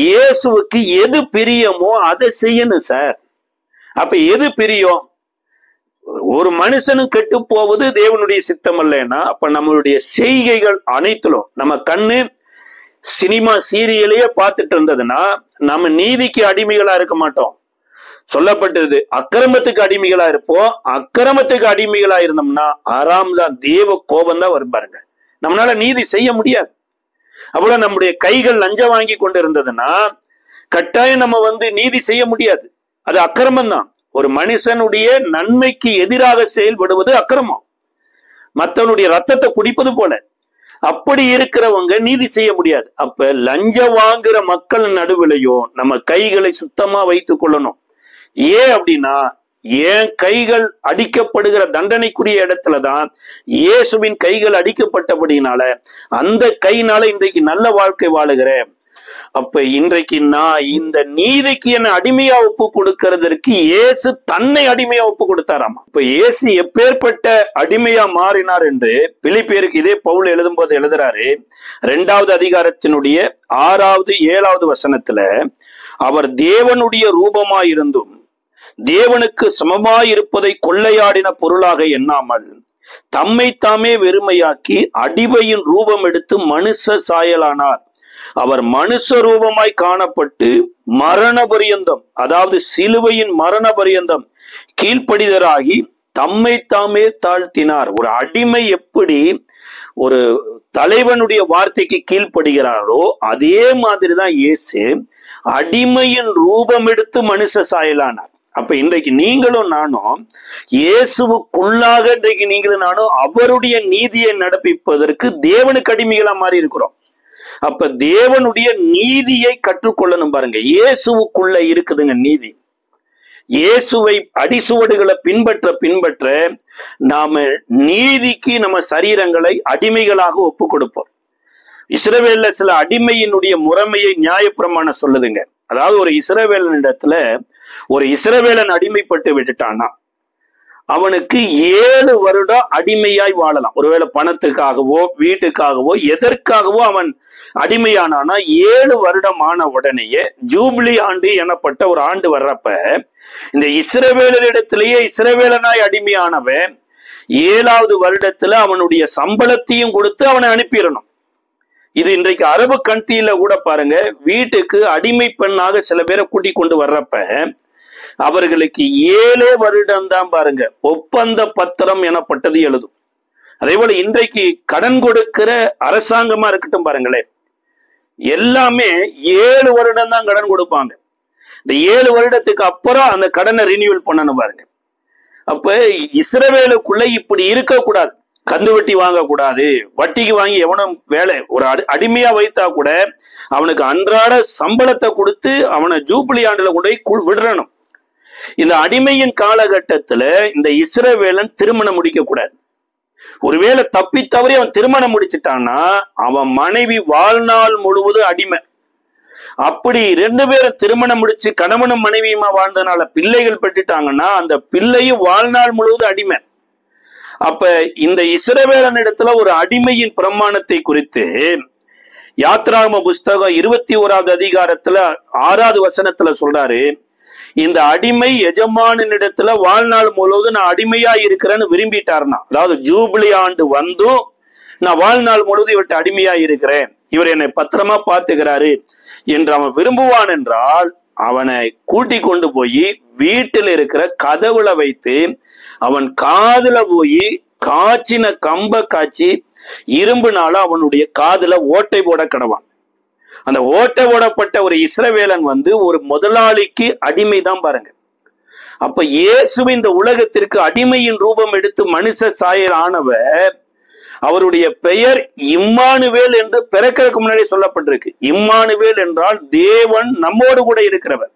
இயேசுவுக்கு எது பிரியமோ அதை செய்யணும் சார். அப்ப எது பிரியம்? ஒரு மனுஷனும் கெட்டு போவது தேவனுடைய சித்தம் இல்லைன்னா அப்ப நம்மளுடைய செய்கைகள் அனைத்திலும் நம்ம கண்ணு சினிமா சீரியலையே பார்த்துட்டு இருந்ததுன்னா நம்ம நீதிக்கு அடிமைகளா இருக்க மாட்டோம். சொல்லப்பட்டது அக்கிரமத்துக்கு அடிமைகளா இருப்போம். அக்கிரமத்துக்கு அடிமைகளா இருந்தோம்னா ஆறாம் தான் தேவ கோபம் தான் வரும் பாருங்க. நம்மளால நீதி செய்ய முடியாது. அவ்வளவு நம்முடைய கைகள் லஞ்சம் வாங்கி கொண்டு இருந்ததுன்னா கட்டாயம் நம்ம வந்து நீதி செய்ய முடியாது. அது அக்கிரமம் தான். ஒரு மனுஷனுடைய நன்மைக்கு எதிராக செயல்படுவது அக்கிரமம். மற்றவனுடைய ரத்தத்தை குடிப்பது போல. அப்படி இருக்கிறவங்க நீதி செய்ய முடியாது. அப்ப லஞ்சம் வாங்குற மக்கள் நடுவிலையும் நம்ம கைகளை சுத்தமா வைத்துக் கொள்ளணும். ஏன் அப்படின்னா என் கைகள் அடிக்கப்படுகிற தண்டனைக்குரிய இடத்துலதான் இயேசுவின் கைகள் அடிக்கப்பட்டபடினால அந்த கையினால இன்றைக்கு நல்ல வாழ்க்கை வாழுகிறேன். அப்ப இன்றைக்கு நான் இந்த நீதிக்கு என்ன அடிமையா ஒப்பு கொடுக்கிறதற்கு இயேசு தன்னை அடிமையா ஒப்பு கொடுத்தாராமா. இப்ப இயேசு எப்பேற்பட்ட அடிமையா மாறினார் என்று பிலிப்பியருக்கு இதே பவுல் எழுதும் போது எழுதுறாரு. 2வது அதிகாரத்தினுடைய 6வது 7வது வசனத்துல, அவர் தேவனுடைய ரூபமாயிருந்தும் தேவனுக்கு சமமாயிருப்பதை கொள்ளையாடின பொருளாக எண்ணாமல் தம்மை தாமே வெறுமையாக்கி அடிமையின் ரூபம் எடுத்து மனுஷ சாயலானார். அவர் மனுஷ ரூபமாய் காணப்பட்டு மரண பரியந்தம், அதாவது சிலுவையின் மரண பரியந்தம் கீழ்ப்படிதராகி தம்மை தாமே தாழ்த்தினார். ஒரு அடிமை எப்படி ஒரு தலைவனுடைய வார்த்தைக்கு கீழ்ப்படுகிறாரோ அதே மாதிரிதான் இயேசு அடிமையின் ரூபம் எடுத்து மனுஷ சாயலானார். அப்ப இன்றைக்கு நீங்களும் நானும் இயேசுவுக்குள்ளாக இன்றைக்கு நீங்களும் நானும் அவருடைய நீதியை நடப்பிப்பதற்கு தேவனுக்கு அடிமைகளா மாறி இருக்கிறோம். அப்ப தேவனுடைய நீதியை கற்றுக்கொள்ளணும் பாருங்க. இயேசுவுக்குள்ள இருக்குதுங்க நீதி. இயேசுவை அடிசுவடுகளை பின்பற்ற நாம நீதிக்கு நம்ம சரீரங்களை அடிமைகளாக ஒப்பு கொடுப்போம். இஸ்ரவேல்ல சில அடிமையினுடைய முறைமையை நியாயப்பிரமாணம் சொல்லுதுங்க. அதாவது ஒரு இஸ்ரவேலன் இடத்துல ஒரு இஸ்ரவேலன் அடிமைப்பட்டு விட்டுட்டானா அவனுக்கு 7 வருடம் அடிமையாய் வாழலாம். ஒருவேளை பணத்துக்காகவோ வீட்டுக்காகவோ எதற்காகவோ அவன் அடிமையானானா 7 வருடம் ஆன உடனேயே ஜூபிலி ஆண்டு எனப்பட்ட ஒரு ஆண்டு வர்றப்ப இந்த இஸ்ரவேலரிடத்திலேயே இஸ்ரவேலனாய் அடிமையானவன் 7வது வருடத்துல அவனுடைய சம்பளத்தையும் கொடுத்து அவனை அனுப்பிடணும். இது இன்றைக்கு அரபு கண்ட்ரியில கூட பாருங்க, வீட்டுக்கு அடிமை பெண்ணாக சில பேரை கூட்டிக் கொண்டு வர்றப்ப அவர்களுக்கு 7 வருடம் தான் பாருங்க ஒப்பந்த பத்திரம் எனப்பட்டது எழுதும். அதே போல இன்றைக்கு கடன் கொடுக்கிற அரசாங்கமா இருக்கட்டும் பாருங்களேன், எல்லாமே 7 வருடம் தான் கடன் கொடுப்பாங்க. இந்த 7 வருடத்துக்கு அப்புறம் அந்த கடனை ரினியூவல் பண்ணணும் பாருங்க. அப்ப இஸ்ரவேலுக்குள்ள இப்படி இருக்கக்கூடாது. கந்து வட்டி வாங்கக்கூடாது, வட்டிக்கு வாங்கி எவனும் வேலை ஒரு அடிமையா வைத்தா கூட அவனுக்கு அன்றாட சம்பளத்தை கொடுத்து அவனை ஜூபிலி ஆண்டுல கொண்டு போய் விடணும். இந்த அடிமையின் காலகட்டத்துல இந்த இஸ்ரவேலன் திருமணம் முடிக்க கூடாது. ஒருவேளை தப்பி தவறி அவன் திருமணம் முடிச்சுட்டான்னா அவன் மனைவி வாழ்நாள் முழுவதும் அடிமை. அப்படி 2 பேரும் திருமணம் முடிச்சு கணவனும் மனைவியுமா வாழ்ந்தனால பிள்ளைகள் பெற்றுட்டாங்கன்னா அந்த பிள்ளையும் வாழ்நாள் முழுவதும் அடிமை. அப்ப இந்த இஸ்ரவேலன் இடத்துல ஒரு அடிமையின் பிரமாணத்தை குறித்து யாத்ராகம புஸ்தகம் 21வது அதிகாரத்துல 6வது வசனத்துல சொல்றாரு, இந்த அடிமை எஜமானின் இடத்துல வாழ்நாள் முழுவதும் நான் அடிமையா இருக்கிறேன்னு விரும்பிட்டார்னா, அதாவது ஜூபிலி ஆண்டு வந்தும் நான் வாழ்நாள் முழுவதும் இவர்கிட்ட அடிமையா இருக்கிறேன், இவர் என்னை பத்திரமா பார்த்துக்கிறாரு என்று அவன் விரும்புவான் என்றால் அவனை கூட்டி கொண்டு போய் வீட்டில் இருக்கிற கதவுல வைத்து அவன் காதுல போய் காய்ச்சின கம்ப காய்ச்சி இரும்புனால அவனுடைய காதுல ஓட்டை போட கடவான். அந்த ஓட்டை போடப்பட்ட ஒரு இஸ்ரவேலன் ஒரு முதலாளிக்கு அடிமை தான் பாருங்க. அப்ப இயேசு இந்த உலகத்திற்கு அடிமையின் ரூபம் எடுத்து மனுஷ சாயல் ஆனவர், அவருடைய பெயர் இம்மானுவேல் என்று பிறக்கிறதுக்கு முன்னாடி சொல்லப்பட்டிருக்கு. இம்மானுவேல் என்றால் தேவன் நம்மோடு கூட இருக்கிறவர்.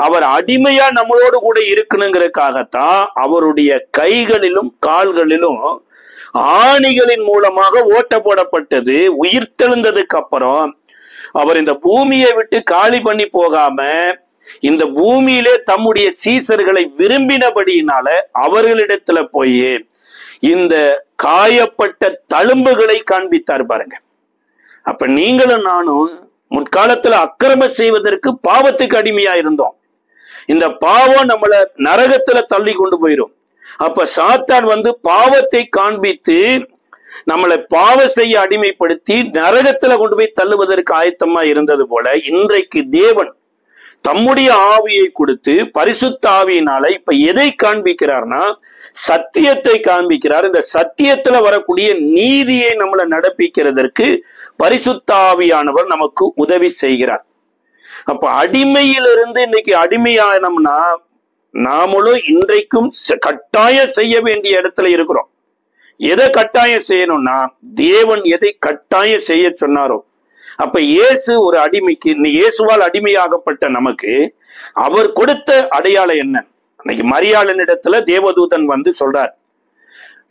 அவர் அடிமையா நம்மளோடு கூட இருக்கணுங்கிறதுக்காகத்தான் அவருடைய கைகளிலும் கால்களிலும் ஆணிகளின் மூலமாக ஓட்ட போடப்பட்டது. உயிர்த்தெழுந்ததுக்கு அப்புறம் அவர் இந்த பூமியை விட்டு காலி பண்ணி போகாம இந்த பூமியிலே தம்முடைய சீசர்களை விரும்பினபடியினால அவர்களிடத்துல போய் இந்த காயப்பட்ட தழும்புகளை காண்பித்தார் பாருங்க. அப்ப நீங்களும் நானும் முற்காலத்துல அக்கிரமம் செய்வதற்கு பாவத்துக்கு அடிமையா இருந்தோம். இந்த பாவம் நம்மள நரகத்துல தள்ளி கொண்டு போயிரும். அப்ப சாத்தான் பாவத்தை காண்பித்து நம்மளை பாவம் செய்ய அடிமைப்படுத்தி நரகத்துல கொண்டு போய் தள்ளுவதற்கு ஆயத்தமா இருந்தது போல இன்றைக்கு தேவன் தம்முடைய ஆவியை கொடுத்து பரிசுத்த ஆவியினால இப்ப எதை காண்பிக்கிறார்னா சத்தியத்தை காண்பிக்கிறார். இந்த சத்தியத்துல வரக்கூடிய நீதியை நம்மளை நடப்பிக்கிறதற்கு பரிசுத்த ஆவியானவர் நமக்கு உதவி செய்கிறார். அப்ப அடிமையிலிருந்து இன்னைக்கு அடிமையானோம்னா நாமளும் இன்றைக்கும் கட்டாயம் செய்ய வேண்டிய இடத்துல இருக்கிறோம். எதை கட்டாயம் செய்யணும்னா தேவன் எதை கட்டாயம் செய்ய சொன்னாரோ. அப்ப இயேசு ஒரு அடிமைக்கு, இயேசுவால் அடிமையாகப்பட்ட நமக்கு அவர் கொடுத்த அடையாளம் என்ன? இன்னைக்கு மரியாளின் இடத்துல தேவதூதன் சொல்றார்,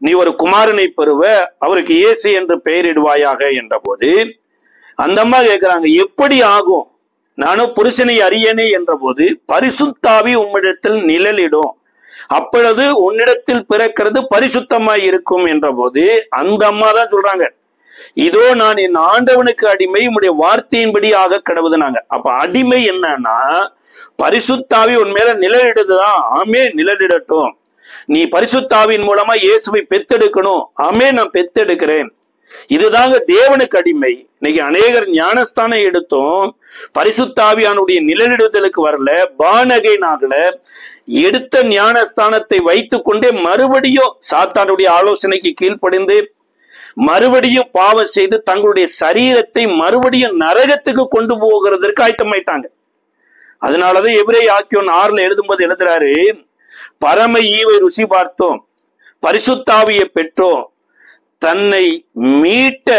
நீ ஒரு குமாரனை பெறுவ, அவருக்கு இயேசு என்று பெயரிடுவாயாக என்ற போது அந்த அம்மா கேட்கிறாங்க, எப்படி ஆகும், நானும் புருஷனை அறியனே என்ற போது பரிசுத்தாவி உம்மிடத்தில் நிழலிடும், அப்பொழுது உன்னிடத்தில் பிறக்கிறது பரிசுத்தமாய் இருக்கும் என்ற போது அந்த அம்மா தான் சொல்றாங்க, இதோ நான் என் ஆண்டவனுக்கு அடிமை, உம்முடைய வார்த்தையின்படி ஆக கடவுதுனாங்க. அப்ப அடிமை என்னன்னா பரிசுத்தாவி உன் மேல நிழலிடுதுதான், ஆமே நிழலிடட்டும். நீ பரிசுத்தாவின் மூலமா இயேசுவை பெத்தெடுக்கணும், ஆமே நான் பெத்தெடுக்கிறேன். இதுதாங்க தேவனுக்கு அடிமை. இன்னைக்கு அநேகர் ஞானஸ்தானம் எடுத்தோம், பரிசுத்தாவியானுடைய நிழலிடுதலுக்கு வரல, பானகைன் ஆகல, எடுத்த ஞானஸ்தானத்தை வைத்து கொண்டே மறுபடியும் சாத்தானுடைய ஆலோசனைக்கு கீழ்ப்படிந்து மறுபடியும் பாவம் செய்து தங்களுடைய சரீரத்தை மறுபடியும் நரகத்துக்கு கொண்டு போகிறதற்கு ஆயத்தமாயிட்டாங்க. அதனாலதான் எபிரேய ஆக்கியோன் 6 எழுதும்போது எழுதுறாரு, பரம ஈவை ருசி பார்த்தோம், பரிசுத்தாவியை பெற்றோம், தன்னை மீட்ட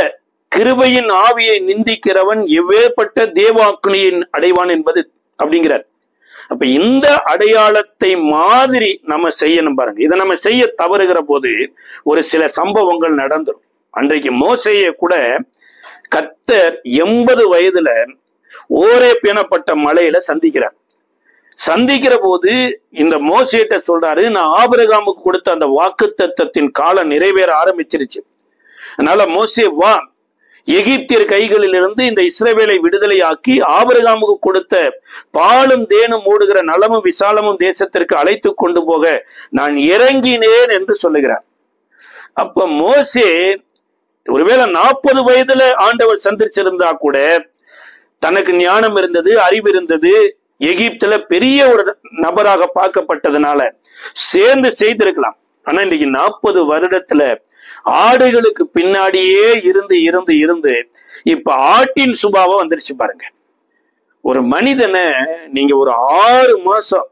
கிருபையின் ஆவியை நிந்திக்கிறவன் எவ்வேற்பட்ட தேவாக்குனியின் அடைவான் என்பது அப்படிங்கிறார். அப்ப இந்த அடையாளத்தை மாதிரி நம்ம செய்யணும் பாருங்க. இதை நம்ம செய்ய தவறுகிற போது ஒரு சில சம்பவங்கள் நடந்துடும். அன்றைக்கு மோசேயை கூட கர்த்தர் 80 வயதுல ஓரேப் எனப்பட்ட மலையில சந்திக்கிறார். சந்திக்கிற போது இந்த மோசேட்ட சொல்றாரு, நான் ஆபிரகாமுக்கு கொடுத்த அந்த வாக்குத்தத்தத்தின் காலம் நிறைவேற ஆரம்பிச்சிருச்சு. அதனால மோசே வா, எகிப்தியர் கைகளில் இருந்து இந்த இஸ்ரவேலை விடுதலையாக்கி ஆபிரகாமுக்கு கொடுத்த பாலும் தேனும் ஓடுகிற நலமும் விசாலமும் தேசத்திற்கு அழைத்து கொண்டு போக நான் இறங்கினேன் என்று சொல்லுகிறார். அப்ப மோசே ஒருவேளை 40 வயதுல ஆண்டவர் சந்திச்சிருந்தா கூட தனக்கு ஞானம் இருந்தது, அறிவு இருந்தது, எகிப்துல பெரிய ஒரு நபராக பார்க்கப்பட்டதுனால சேர்ந்து செய்திருக்கலாம். ஆனா இன்னைக்கு 40 வருடத்துல ஆடுகளுக்கு பின்னாடியே இருந்து இருந்து இருந்து இப்ப ஆட்டின் சுபாவம் வந்துருச்சு பாருங்க. ஒரு மனிதனை நீங்க ஒரு 6 மாசம்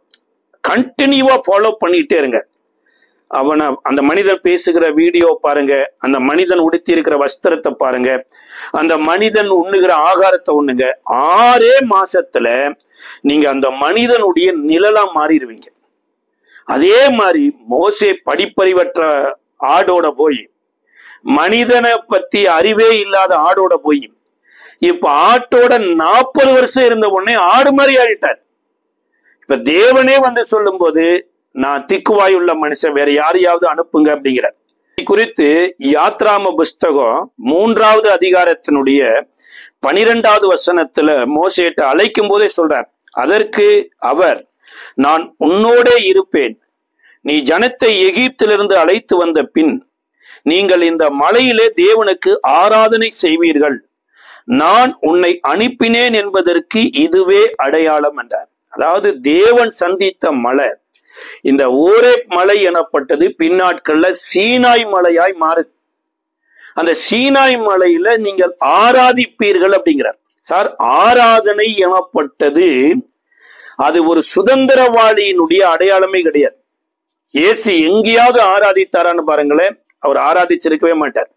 கண்டினியூவா ஃபாலோ பண்ணிட்டே இருங்க. அவனை, அந்த மனிதன் பேசுகிற வீடியோ பாருங்க, அந்த மனிதன் உடுத்தி இருக்கிற வஸ்திரத்தை பாருங்க, அந்த மனிதன் உண்ணுகிற ஆகாரத்தை உண்ணுங்க. 6 மாசத்துல நீங்க அந்த மனிதனுடைய நிழலா மாறிடுவீங்க. அதே மாதிரி மோசே படிப்பறிவற்ற ஆடோட போய், மனிதனை பத்தி அறிவே இல்லாத ஆடோட போய் இப்ப ஆட்டோட 40 வருஷம் இருந்த உடனே ஆடு மாதிரி ஆடிட்டார். இப்ப தேவனே வந்து சொல்லும் போது, நான் திக்குவாயுள்ள மனுஷன், வேற யாரையாவது அனுப்புங்க அப்படிங்கிறார். குறித்து யாத்ராம புஸ்தகம் 3வது அதிகாரத்தினுடைய 12வது வசனத்துல மோசேட்ட அழைக்கும் போதே சொல்றார். அதற்கு அவர், நான் உன்னோடே இருப்பேன், நீ ஜனத்தை எகிப்திலிருந்து அழைத்து வந்த பின் நீங்கள் இந்த மலையிலே தேவனுக்கு ஆராதனை செய்வீர்கள், நான் உன்னை அனுப்பினேன் என்பதற்கு இதுவே அடையாளம் என்றார். அதாவது தேவன் சந்தித்த மலை, இந்த ஓரேப் மலை எனப்பட்டது பின்னாட்கள்ல சீனாய் மலையாய் மாறுது. அந்த சீனாய் மலையில நீங்கள் ஆராதிப்பீர்கள் அப்படிங்கிறார். சார், ஆராதனை எனப்பட்டது அது ஒரு சுதந்திரவாளியினுடைய அடையாளமே கிடையாது. இயேசு எங்கேயாவது ஆராதித்தாரான்னு பாருங்களேன், அவர் ஆராதிச்சிருக்கவே மாட்டார்.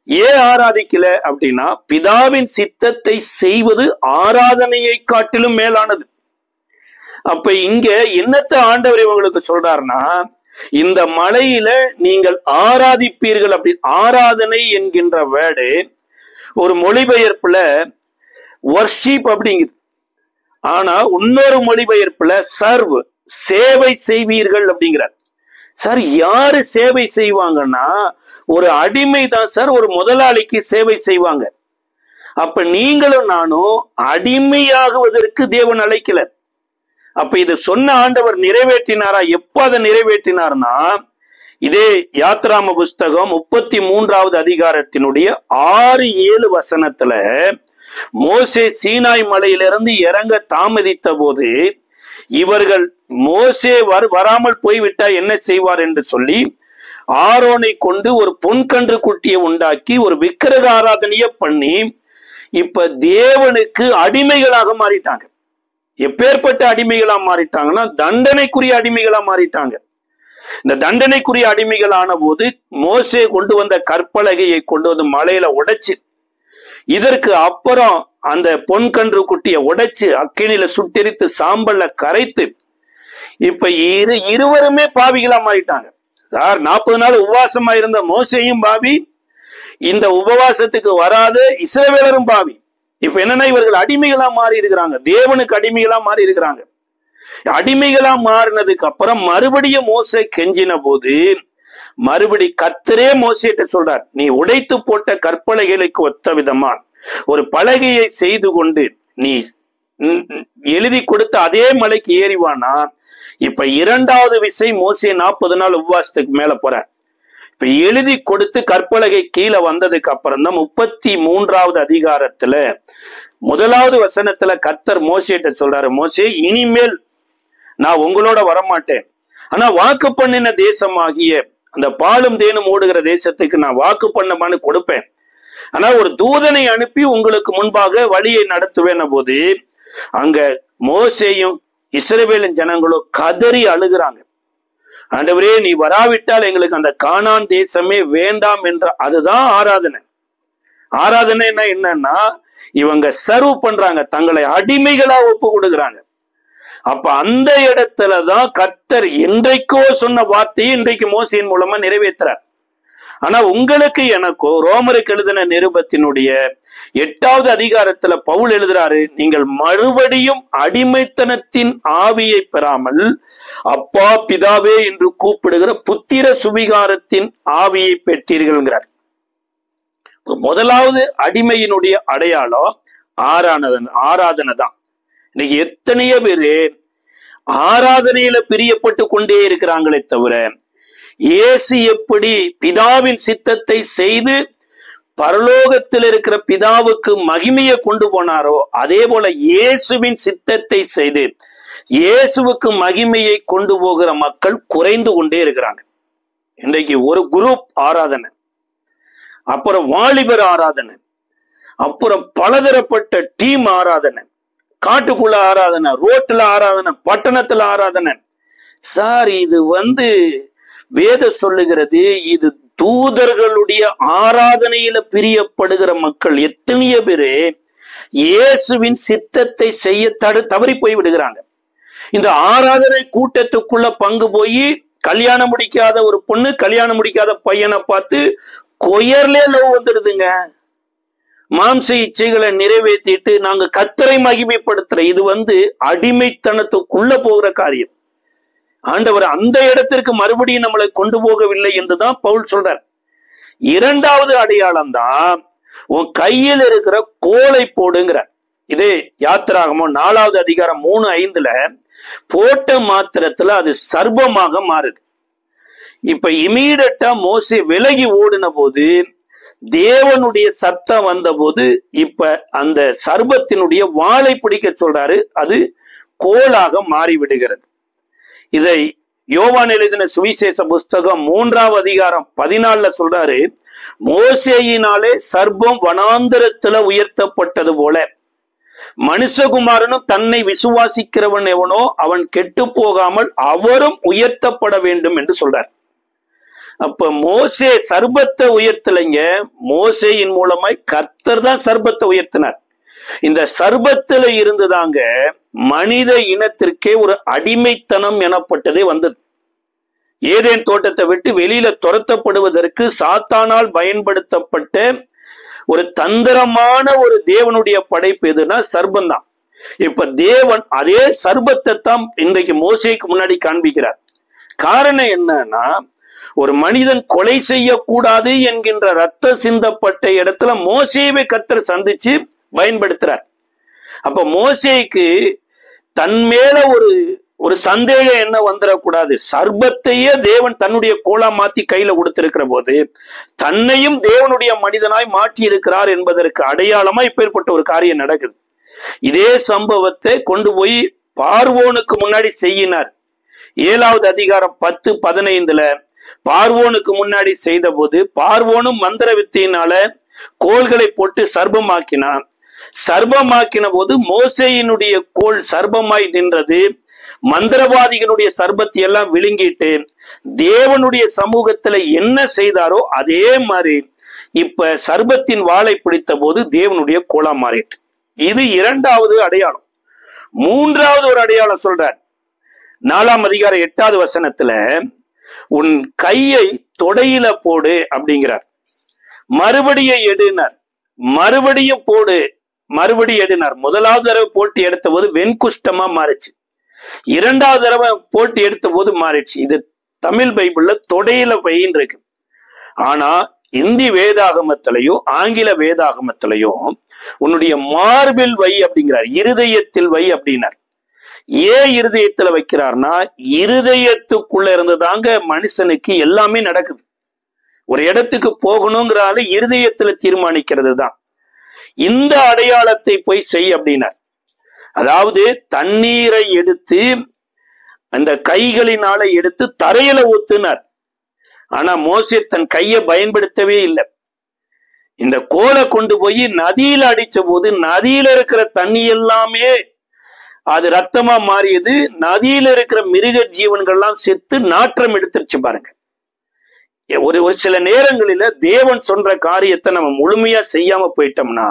ஏன் ஆராதிக்கல அப்படின்னா, பிதாவின் சித்தத்தை செய்வது ஆராதனையை காட்டிலும் மேலானது. அப்ப இங்க என்னத்த ஆண்டவர் இவங்களுக்கு சொல்றாருன்னா, இந்த மலையில நீங்கள் ஆராதிப்பீர்கள். அப்படி ஆராதனை என்கின்ற வேர்டு ஒரு மொழிபெயர்ப்புல வர்ஷிப் அப்படிங்குது. ஆனா இன்னொரு மொழிபெயர்ப்புல சர்வ், சேவை செய்வீர்கள் அப்படிங்கிறார். சார், யாரு சேவை செய்வாங்கன்னா, ஒரு அடிமை தான் சார் ஒரு முதலாளிக்கு சேவை செய்வாங்க. அப்ப நீங்களும் நானும் அடிமையாகுவதற்கு தேவன் அழைக்கல. அப்ப இது சொன்ன ஆண்டவர் நிறைவேற்றினாரா? எப்ப அதை நிறைவேற்றினார்னா, இதே யாத்ராம புஸ்தகம் 33வது அதிகாரத்தினுடைய 6-7 வசனத்துல மோசே சீனாய் மலையிலிருந்து இறங்க தாமதித்த போது இவர்கள் மோசே வராமல் போய்விட்டா என்ன செய்வார் என்று சொல்லி ஆரோனை கொண்டு ஒரு பொன்கன்று குட்டியை உண்டாக்கி ஒரு விக்கிரக ஆராதனைய பண்ணி இப்ப தேவனுக்கு அடிமைகளாக மாறிட்டாங்க. எப்பேற்பட்ட அடிமைகளா மாறிட்டாங்கன்னா, தண்டனைக்குரிய அடிமைகளா மாறிட்டாங்க. இந்த தண்டனைக்குரிய அடிமைகள் ஆன போது மோசே கொண்டு வந்த கற்பலகையை கொண்டு வந்து மலையில உடைச்சு, இதற்கு அப்புறம் அந்த பொன்கன்று குட்டியை உடைச்சு அக்கினியில சுட்டெரித்து சாம்பல்ல கரைத்து இப்ப இருவருமே பாவிகளா மாறிட்டாங்க. சார், 40 நாள் உபவாசமா இருந்த மோசேயும் பாவி, இந்த உபவாசத்துக்கு வராத இஸ்ரவேலரும் பாவி. இப்ப என்னன்னா, இவர்கள் அடிமைகளா மாறி இருக்கிறாங்க, தேவனுக்கு அடிமைகளா மாறி இருக்கிறாங்க. அடிமைகளா மாறினதுக்கு அப்புறம் மறுபடியும் மோசே கெஞ்சின போது மறுபடி கர்த்தரே மோசேட்ட சொல்றார், நீ உடைத்து போட்ட கற்பலகைகளுக்கு ஒத்த விதமா ஒரு பலகையை செய்து கொண்டு நீ எழுதி கொடுத்த அதே மலைக்கு ஏறிவானா. இப்ப 2வது விசை மோசே 40 நாள் உபவாசத்துக்கு மேல போற. இப்ப எழுதி கொடுத்து கற்பலகை கீழே வந்ததுக்கு அப்புறம் தான் 33வது அதிகாரத்துல 1வது வசனத்துல கர்த்தர் மோசேட்ட சொல்றாரு, மோசே, இனிமேல் நான் உங்களோட வரமாட்டேன், ஆனா வாக்கு பண்ணின தேசமாகிய அந்த பாலும் தேனும் ஓடுகிற தேசத்துக்கு நான் வாக்கு பண்ண கொடுப்பேன், ஆனா ஒரு தூதனை அனுப்பி உங்களுக்கு முன்பாக வழியை நடத்துவேன் போது அங்க மோசேயும் இஸ்ரவேலின் ஜனங்களும் கதறி அழுகிறாங்க. ஆண்டவரே, நீ வராவிட்டால் எங்களுக்கு அந்த கானான் தேசமே வேண்டாம் என்ற. அதுதான் ஆராதனை. ஆராதனைன்னா என்னன்னா, இவங்க சர்வ் பண்றாங்க, தங்களை அடிமைகளா ஒப்பு கொடுக்குறாங்க. அப்ப அந்த இடத்துலதான் கர்த்தர் என்றைக்கோ சொன்ன வார்த்தையை இன்றைக்கு மோசையின் மூலமா நிறைவேற்றுறார். ஆனா உங்களுக்கு எனக்கோ ரோமருக்கு எழுதின நிருபத்தினுடைய 8வது அதிகாரத்துல பவுல் எழுதுறாரு, நீங்கள் மறுபடியும் அடிமைத்தனத்தின் ஆவியை பெறாமல் அப்பா பிதாவே என்று கூப்பிடுகிற புத்திர சுவிகாரத்தின் ஆவியை பெற்றீர்கள்ங்கிறார். முதலாவது அடிமையினுடைய அடையாளம் ஆராதனை தான். இன்னைக்கு எத்தனையோ பேரு ஆராதனையில பிரியப்பட்டு கொண்டே இருக்கிறாங்களே தவிர, இயேசு எப்படி பிதாவின் சித்தத்தை செய்து பரலோகத்தில் இருக்கிற பிதாவுக்கு மகிமையை கொண்டு போனாரோ, அதே போல இயேசுவின் சித்தத்தை செய்து இயேசுவுக்கு மகிமையை கொண்டு போகிற மக்கள் குறைந்து கொண்டே இருக்கிறாங்க. இன்றைக்கு ஒரு குரூப் ஆராதனை, அப்புறம் வாலிபர் ஆராதனை, அப்புறம் பலதரப்பட்ட டீம் ஆராதனை, காட்டுக்குள்ள ஆராதனை, ரோட்ல ஆராதனை, பட்டணத்துல ஆராதனை. சார், இது வேத சொல்லுகிறது, இது தூதர்களுடைய ஆராதனையில பிரியப்படுகிற மக்கள் எத்தனையோ பேரு இயேசுவின் சித்தத்தை செய்ய தவறி போய் விடுகிறாங்க. இந்த ஆராதனை கூட்டத்துக்குள்ள பங்கு போய் கல்யாணம் முடிக்காத ஒரு பொண்ணு கல்யாணம் முடிக்காத பையனை பார்த்து கொயர்லே லவ் வந்துடுதுங்க. மாம்ச இச்சைகளை நிறைவேற்றிட்டு நாங்க கர்த்தரை மகிமைப்படுத்துற, இது அடிமைத்தனத்துக்குள்ள போகிற காரியம். ஆண்டவர் அந்த இடத்திற்கு மறுபடியும் நம்மளை கொண்டு போகவில்லை என்றுதான் பவுல் சொல்றார். 2வது அடையாளம் தான் உன் கையில் இருக்கிற கோலை போடுங்கிறார். இதே யாத்திராகமம் 4வது அதிகாரம் 3:5 போட்ட மாத்திரத்துல அது சர்ப்பமாக மாறுது. இப்ப இமீடியட்டா மோசே விலகி ஓடின போது தேவனுடைய சத்தம் வந்த போது இப்ப அந்த சர்ப்பத்தினுடைய வாளை பிடிக்க சொல்றாரு, அது கோலாக மாறிவிடுகிறது. இதை யோவான் எழுதின சுவிசேஷ புஸ்தகம் 3வது அதிகாரம் 14 சொல்றாரு, மோசேயினாலே சர்ப்பம் வனாந்தரத்துல உயர்த்தப்பட்டது போல மனுஷகுமாரனும் தன்னை விசுவாசிக்கிறவன் எவனோ அவன் கெட்டு போகாமல் அவரும் உயர்த்தப்பட வேண்டும் என்று சொல்றார். அப்ப மோசே சர்ப்பத்தை உயர்த்தலைங்க, மோசேயின் மூலமாய் கர்த்தர் தான் சர்ப்பத்தை உயர்த்தினார். இந்த சர்ப்பத்துல இருந்துதாங்க மனித இனத்திற்கே ஒரு அடிமைத்தனம் எனப்பட்டதே வந்தது. ஏதேன் தோட்டத்தை விட்டு வெளியில துரத்தப்படுவதற்கு சாத்தானால் பயன்படுத்தப்பட்ட ஒரு தந்திரமான ஒரு தேவனுடைய படைப்பு எதுனா சர்ப்பம் தான். இப்ப தேவன் அதே சர்ப்பத்தை தான் இன்றைக்கு மோசேக்கு முன்னாடி காண்பிக்கிறார். காரணம் என்னன்னா, ஒரு மனிதன் கொலை செய்யக்கூடாது என்கின்ற ரத்தம் சிந்தப்பட்ட இடத்துல மோசேவை கர்த்தர் சந்திச்சு பயன்படுத்துறார். அப்ப மோசேக்கு தன் மேல ஒரு சந்தேகம் என்ன வந்துடக்கூடாது. சர்ப்பத்தையே தேவன் தன்னுடைய கோலா மாத்தி கையில கொடுத்திருக்கிற போது தன்னையும் தேவனுடைய மனிதனாய் மாற்றி இருக்கிறார் என்பதற்கு அடையாளமா இப்பேற்பட்ட ஒரு காரியம் நடக்குது. இதே சம்பவத்தை கொண்டு போய் பார்வோனுக்கு முன்னாடி செய்யினார். 7வது அதிகாரம் 10-15 பார்வோனுக்கு முன்னாடி செய்த போது பார்வோனும் மந்திர வித்தையினால கோள்களை போட்டு சர்ப்பமாக்கினான். சர்ப்பமாக்கின போது மோசேயினுடைய கோல் சர்ப்பமாய் நின்றது. மந்திரவாதிகளுடைய சர்ப்பத்தை எல்லாம் விழுங்கிட்டு தேவனுடைய சமூகத்துல என்ன செய்தாரோ அதே மாதிரி இப்ப சர்ப்பத்தின் வாளை பிடித்த போது தேவனுடைய கோலா மாறிட்டு. இது 2வது அடையாளம். 3வது ஒரு அடையாளம் சொல்றார். 4ஆம் அதிகாரம் 8வது வசனத்துல உன் கையை தொடையில போடு அப்படிங்கிறார். மறுபடியும் எடுனார், மறுபடியும் போடு, மறுபடியும் எடுனார். 1வது தடவை போட்டு எடுத்த போது வெண்குஷ்டமா மாறிச்சு. 2வது தடவை போட்டு எடுத்த போது மாறிடுச்சு. இது தமிழ் பைபிள்ல தொடையில வைன்னு இருக்கு. ஆனா இந்தி வேதாகமத்திலையும் ஆங்கில வேதாகமத்திலையும் உன்னுடைய மார்பில் வை அப்படிங்கிறார், இருதயத்தில் வை அப்படின்னார். ஏன் இருதயத்துல வைக்கிறார்னா, இருதயத்துக்குள்ள இருந்துதாங்க மனுஷனுக்கு எல்லாமே நடக்குது. ஒரு இடத்துக்கு போகணுங்கிறால இருதயத்துல தீர்மானிக்கிறது தான். இந்த அடையாளத்தை போய் செய் அப்படின்னார். அதாவது தண்ணீரை எடுத்து அந்த கைகளினால எடுத்து தரையில ஊத்துனார். ஆனா மோசே தன் கையை பயன்படுத்தவே இல்லை. இந்த கோலை கொண்டு போய் நதியில அடிச்ச போது நதியில இருக்கிற தண்ணி எல்லாமே அது ரத்தமா மாறியது. நதியில இருக்கிற மிருக ஜீவன்கள்லாம் செத்து நாற்றம் எடுத்துருச்சு பாருங்க. ஒரு சில நேரங்களில தேவன் சொல்ற காரியத்தை நம்ம முழுமையா செய்யாம போயிட்டோம்னா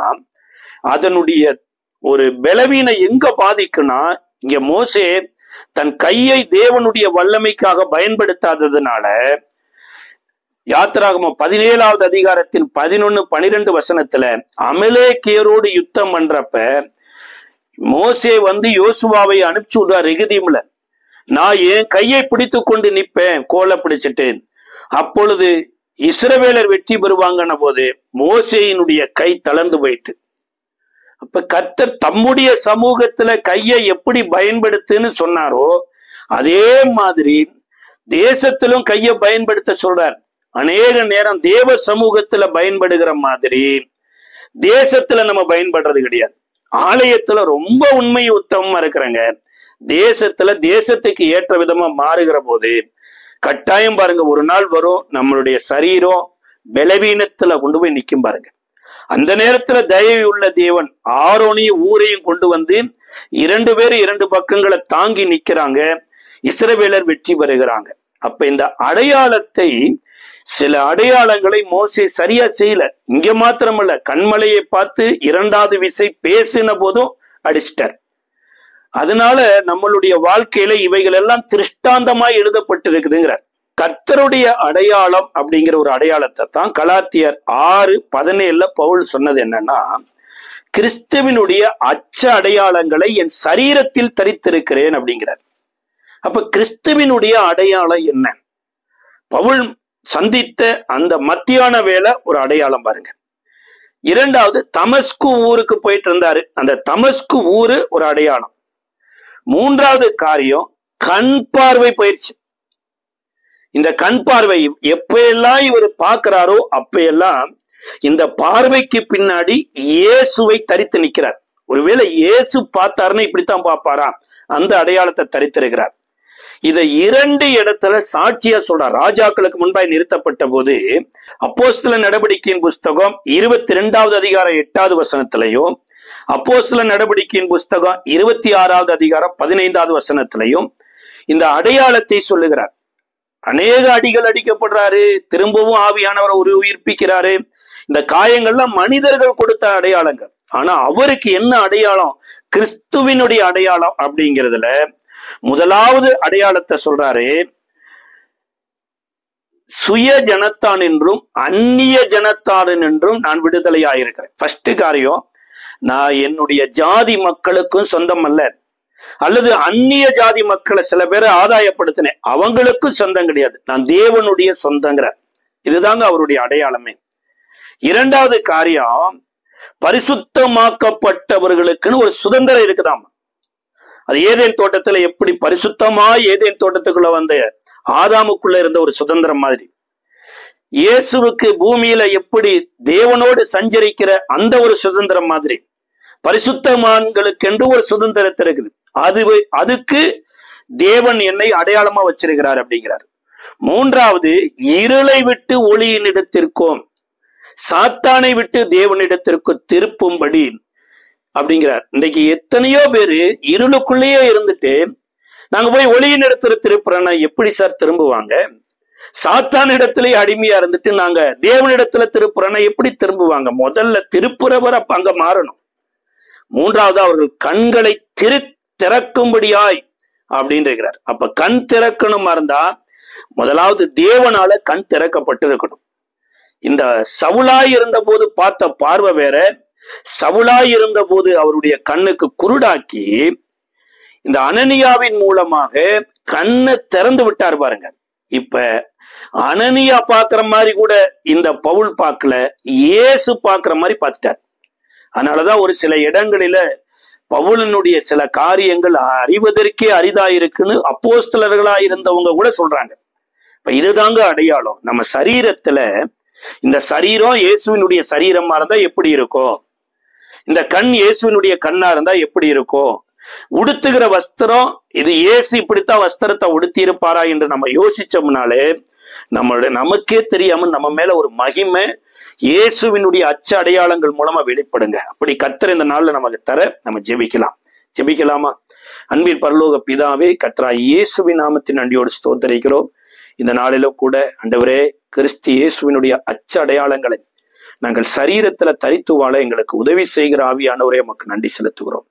அதனுடைய ஒரு பலவீனம் எங்க பாதிக்குன்னா, இங்க மோசே தன் கையை தேவனுடைய வல்லமைக்காக பயன்படுத்தாததுனால யாத்திராகமம் 17வது அதிகாரத்தின் 11, 12 வசனத்துல அமலேக்கியரோடு யுத்தம் பண்றப்ப மோசே யோசுவாவை அனுப்பிச்சு விடுவார் ரெகிதீம்ல. நான் என் கையை பிடித்து கொண்டு நிப்பேன் கோலை பிடிச்சிட்டு. அப்பொழுது இஸ்ரவேலர் வெற்றி பெறுவாங்கன்ன போது மோசேயினுடைய கை தளர்ந்து போயிட்டு. அப்ப கர்த்தர் தம்முடைய சமூகத்துல கையை எப்படி பயன்படுத்துன்னு சொன்னாரோ அதே மாதிரி தேசத்திலும் கையை பயன்படுத்த சொல்றார். அநேக நேரம் தேவ சமூகத்துல பயன்படுகிற மாதிரி தேசத்துல நம்ம பயன்படுறது கிடையாது. ஆலயத்துல ரொம்ப உண்மை உத்தமமா இருக்கிறாங்க, தேசத்துல தேசத்துக்கு ஏற்ற விதமா மாறுகிற போது கட்டாயம் பாருங்க, ஒரு நாள் வரும் நம்மளுடைய சரீரம் பலவீனத்துல கொண்டு போய் நிற்கும் பாருங்க. அந்த நேரத்துல தயவு உள்ள தேவன் ஆரோனையும் ஊரையும் கொண்டு வந்து 2 பேர் 2 பக்கங்களை தாங்கி நிக்கிறாங்க. இஸ்ரவேலர் வெற்றி பெறுகிறாங்க. அப்ப இந்த அடையாளத்தை, சில அடையாளங்களை மோசே சரியா செய்யல. இங்க மாத்திரமல்ல, கண்மலையை பார்த்து 2வது விசை பேசின போதும் அடிச்சிட்டார். அதனால நம்மளுடைய வாழ்க்கையில இவைகள் எல்லாம் திருஷ்டாந்தமாய் எழுதப்பட்டிருக்குதுங்கிறார். கர்த்தருடைய அடையாளம் அப்படிங்கிற ஒரு அடையாளத்தை தான் கலாத்தியர் 6:17 பவுல் சொன்னது என்னன்னா, கிறிஸ்துவினுடைய அச்ச அடையாளங்களை என் சரீரத்தில் தரித்திருக்கிறேன் அப்படிங்கிறார். அப்ப கிறிஸ்துவினுடைய அடையாளம் என்ன? பவுல் சந்தித்த அந்த மத்தியான வேலை ஒரு அடையாளம் பாருங்க. 2வது தமஸ்கு ஊருக்கு போயிட்டு இருந்தாரு, அந்த தமஸ்கு ஊரு ஒரு அடையாளம். 3வது காரியம் கண் பார்வை பயிற்சி. இந்த கண் பார்வை எப்பெல்லாம் இவர் பார்க்கிறாரோ அப்பெல்லாம் இந்த பார்வைக்கு பின்னாடி இயேசுவை தரித்து நிற்கிறார். ஒருவேளை இயேசு பார்த்தாருன்னு இப்படித்தான் பார்ப்பாரா, அந்த அடையாளத்தை தரித்திருக்கிறார். இதை 2 இடத்துல சாட்சியா சொல்றார். ராஜாக்களுக்கு முன்பாய் நிறுத்தப்பட்ட போது அப்போஸ்தலர் நடவடிக்கையின் புஸ்தகம் 22வது அதிகாரம் 8வது வசனத்திலையும், அப்போஸ்தலர் நடவடிக்கையின் புஸ்தகம் 26வது அதிகாரம் 15வது வசனத்திலையும் இந்த அடையாளத்தை சொல்லுகிறார். அநேக அடிகள் அடிக்கப்படுறாரு, திரும்பவும் ஆவியானவரை உயிர்ப்பிக்கிறாரு. இந்த காயங்கள்லாம் மனிதர்கள் கொடுத்த அடையாளங்கள். ஆனா அவருக்கு என்ன அடையாளம்? கிறிஸ்துவினுடைய அடையாளம் அப்படிங்கிறதுல முதலாவது அடையாளத்தை சொல்றாரு, சுய ஜனத்தான் என்றும் அந்நிய ஜனத்தான் என்றும் நான் விடுதலையாயிருக்கிறேன். ஃபர்ஸ்ட் காரியம், நான் என்னுடைய ஜாதி மக்களுக்கும் சொந்தம் அல்ல, அல்லது அந்நிய ஜாதி மக்களை சில பேரை ஆதாயப்படுத்தினேன், அவங்களுக்கும் சொந்தம் கிடையாது, நான் தேவனுடைய சொந்தங்கிற. இதுதாங்க அவருடைய அடையாளமே. 2வது காரியம், பரிசுத்தமாக்கப்பட்டவர்களுக்குன்னு ஒரு சுதந்திரம் இருக்குதாம். அது ஏதேன் தோட்டத்துல எப்படி பரிசுத்தமா ஏதேன் தோட்டத்துக்குள்ள வந்த ஆதாமுக்குள்ள இருந்த ஒரு சுதந்திரம் மாதிரி, இயேசுவுக்கு பூமியில எப்படி தேவனோடு சஞ்சரிக்கிற அந்த ஒரு சுதந்திரம் மாதிரி பரிசுத்தமான்களுக்கென்று ஒரு சுதந்திரத்தை இருக்குது. அதுக்கு தேவன் என்னை அடையாளமா வச்சிருக்கிறார் அப்படிங்கிறார். 3வது, இருளை விட்டு ஒளியினிடத்திற்கும் சாத்தானை விட்டு தேவனிடத்திற்கு திருப்பும்படி அப்படிங்கிறார். இன்னைக்கு எத்தனையோ பேரு இருளுக்குள்ளேயே இருந்துட்டு நாங்க போய் ஒளியின் இடத்துல திருப்புறோம்னா எப்படி சார் திரும்புவாங்க? சாத்தான் இடத்திலே அடிமையா இருந்துட்டு நாங்க தேவனிடத்துல திருப்புறோம்னா எப்படி திரும்புவாங்க? முதல்ல திருப்புறவர் அப்ப அங்க மாறணும். 3வது, அவர்கள் கண்களை திறக்கும்படியாய் அப்படின்னு இருக்கிறார். அப்ப கண் திறக்கணுமா இருந்தா முதலாவது தேவனால கண் திறக்கப்பட்டிருக்கணும். இந்த சவுலாய் இருந்த போது பார்த்த பார்வை வேற, சவுலாய் இருந்த போது அவருடைய கண்ணுக்கு குருடாக்கி இந்த அனனியாவின் மூலமாக கண்ணை திறந்து விட்டார் பாருங்க. இப்ப அனனியா பாக்குற மாதிரி கூட இந்த பவுல் பார்க்கல, இயேசு பாக்குற மாதிரி பார்த்துட்டார். அதனாலதான் ஒரு சில இடங்களில பவுலனுடைய சில காரியங்கள் அறிவதற்கே அரிதாயிருக்குன்னு அப்போஸ்தலர்களா இருந்தவங்க கூட சொல்றாங்க. இப்ப இதுதாங்க அடையாளம். நம்ம சரீரத்துல இந்த சரீரம் இயேசுவினுடைய சரீரமா இருந்தா எப்படி இருக்கும், இந்த கண் இயேசுவினுடைய கண்ணா இருந்தா எப்படி இருக்கும், உடுத்துகிற வஸ்திரம் இது இயேசு இப்படித்தான் வஸ்திரத்தை உடுத்தி இருப்பாரா என்று நம்ம யோசிச்சோம்னாலே நமக்கே தெரியாம நம்ம மேல ஒரு மகிமை இயேசுவினுடைய அச்ச அடையாளங்கள் மூலமா வெளிப்படுங்க. அப்படி கர்த்தர் இந்த நாள்ல நமக்கு தர நம்ம ஜெபிக்கலாமா? அன்பின் பரலோக பிதாவே, கர்த்தராகிய இயேசுவின் நாமத்தின் நன்றியோடு ஸ்தோத்திரிக்கிறோம். இந்த நாளில கூட ஆண்டவரே, கிறிஸ்து இயேசுவினுடைய அச்ச அடையாளங்களை நாங்கள் சரீரத்துல தரித்து வாழ எங்களுக்கு உதவி செய்கிற ஆவியானவரே நமக்கு நன்றி செலுத்துகிறோம்.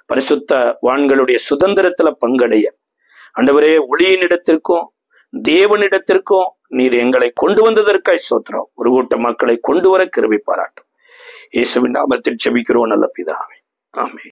பரிசுத்த வான்களுடைய சுதந்திரத்துல பங்கடைய ஆண்டவரே, ஒளியினிடத்திற்கும் தேவனிடத்திற்கும் நீர் எங்களை கொண்டு வந்ததற்காய் ஸ்தோத்திரம். ஒரு கூட்ட மக்களை கொண்டு வர கிருபை பாராட்டும். இயேசுவின் நாமத்தில் ஜெபிக்கிறோம் நல்ல பிதாவே, ஆமென்.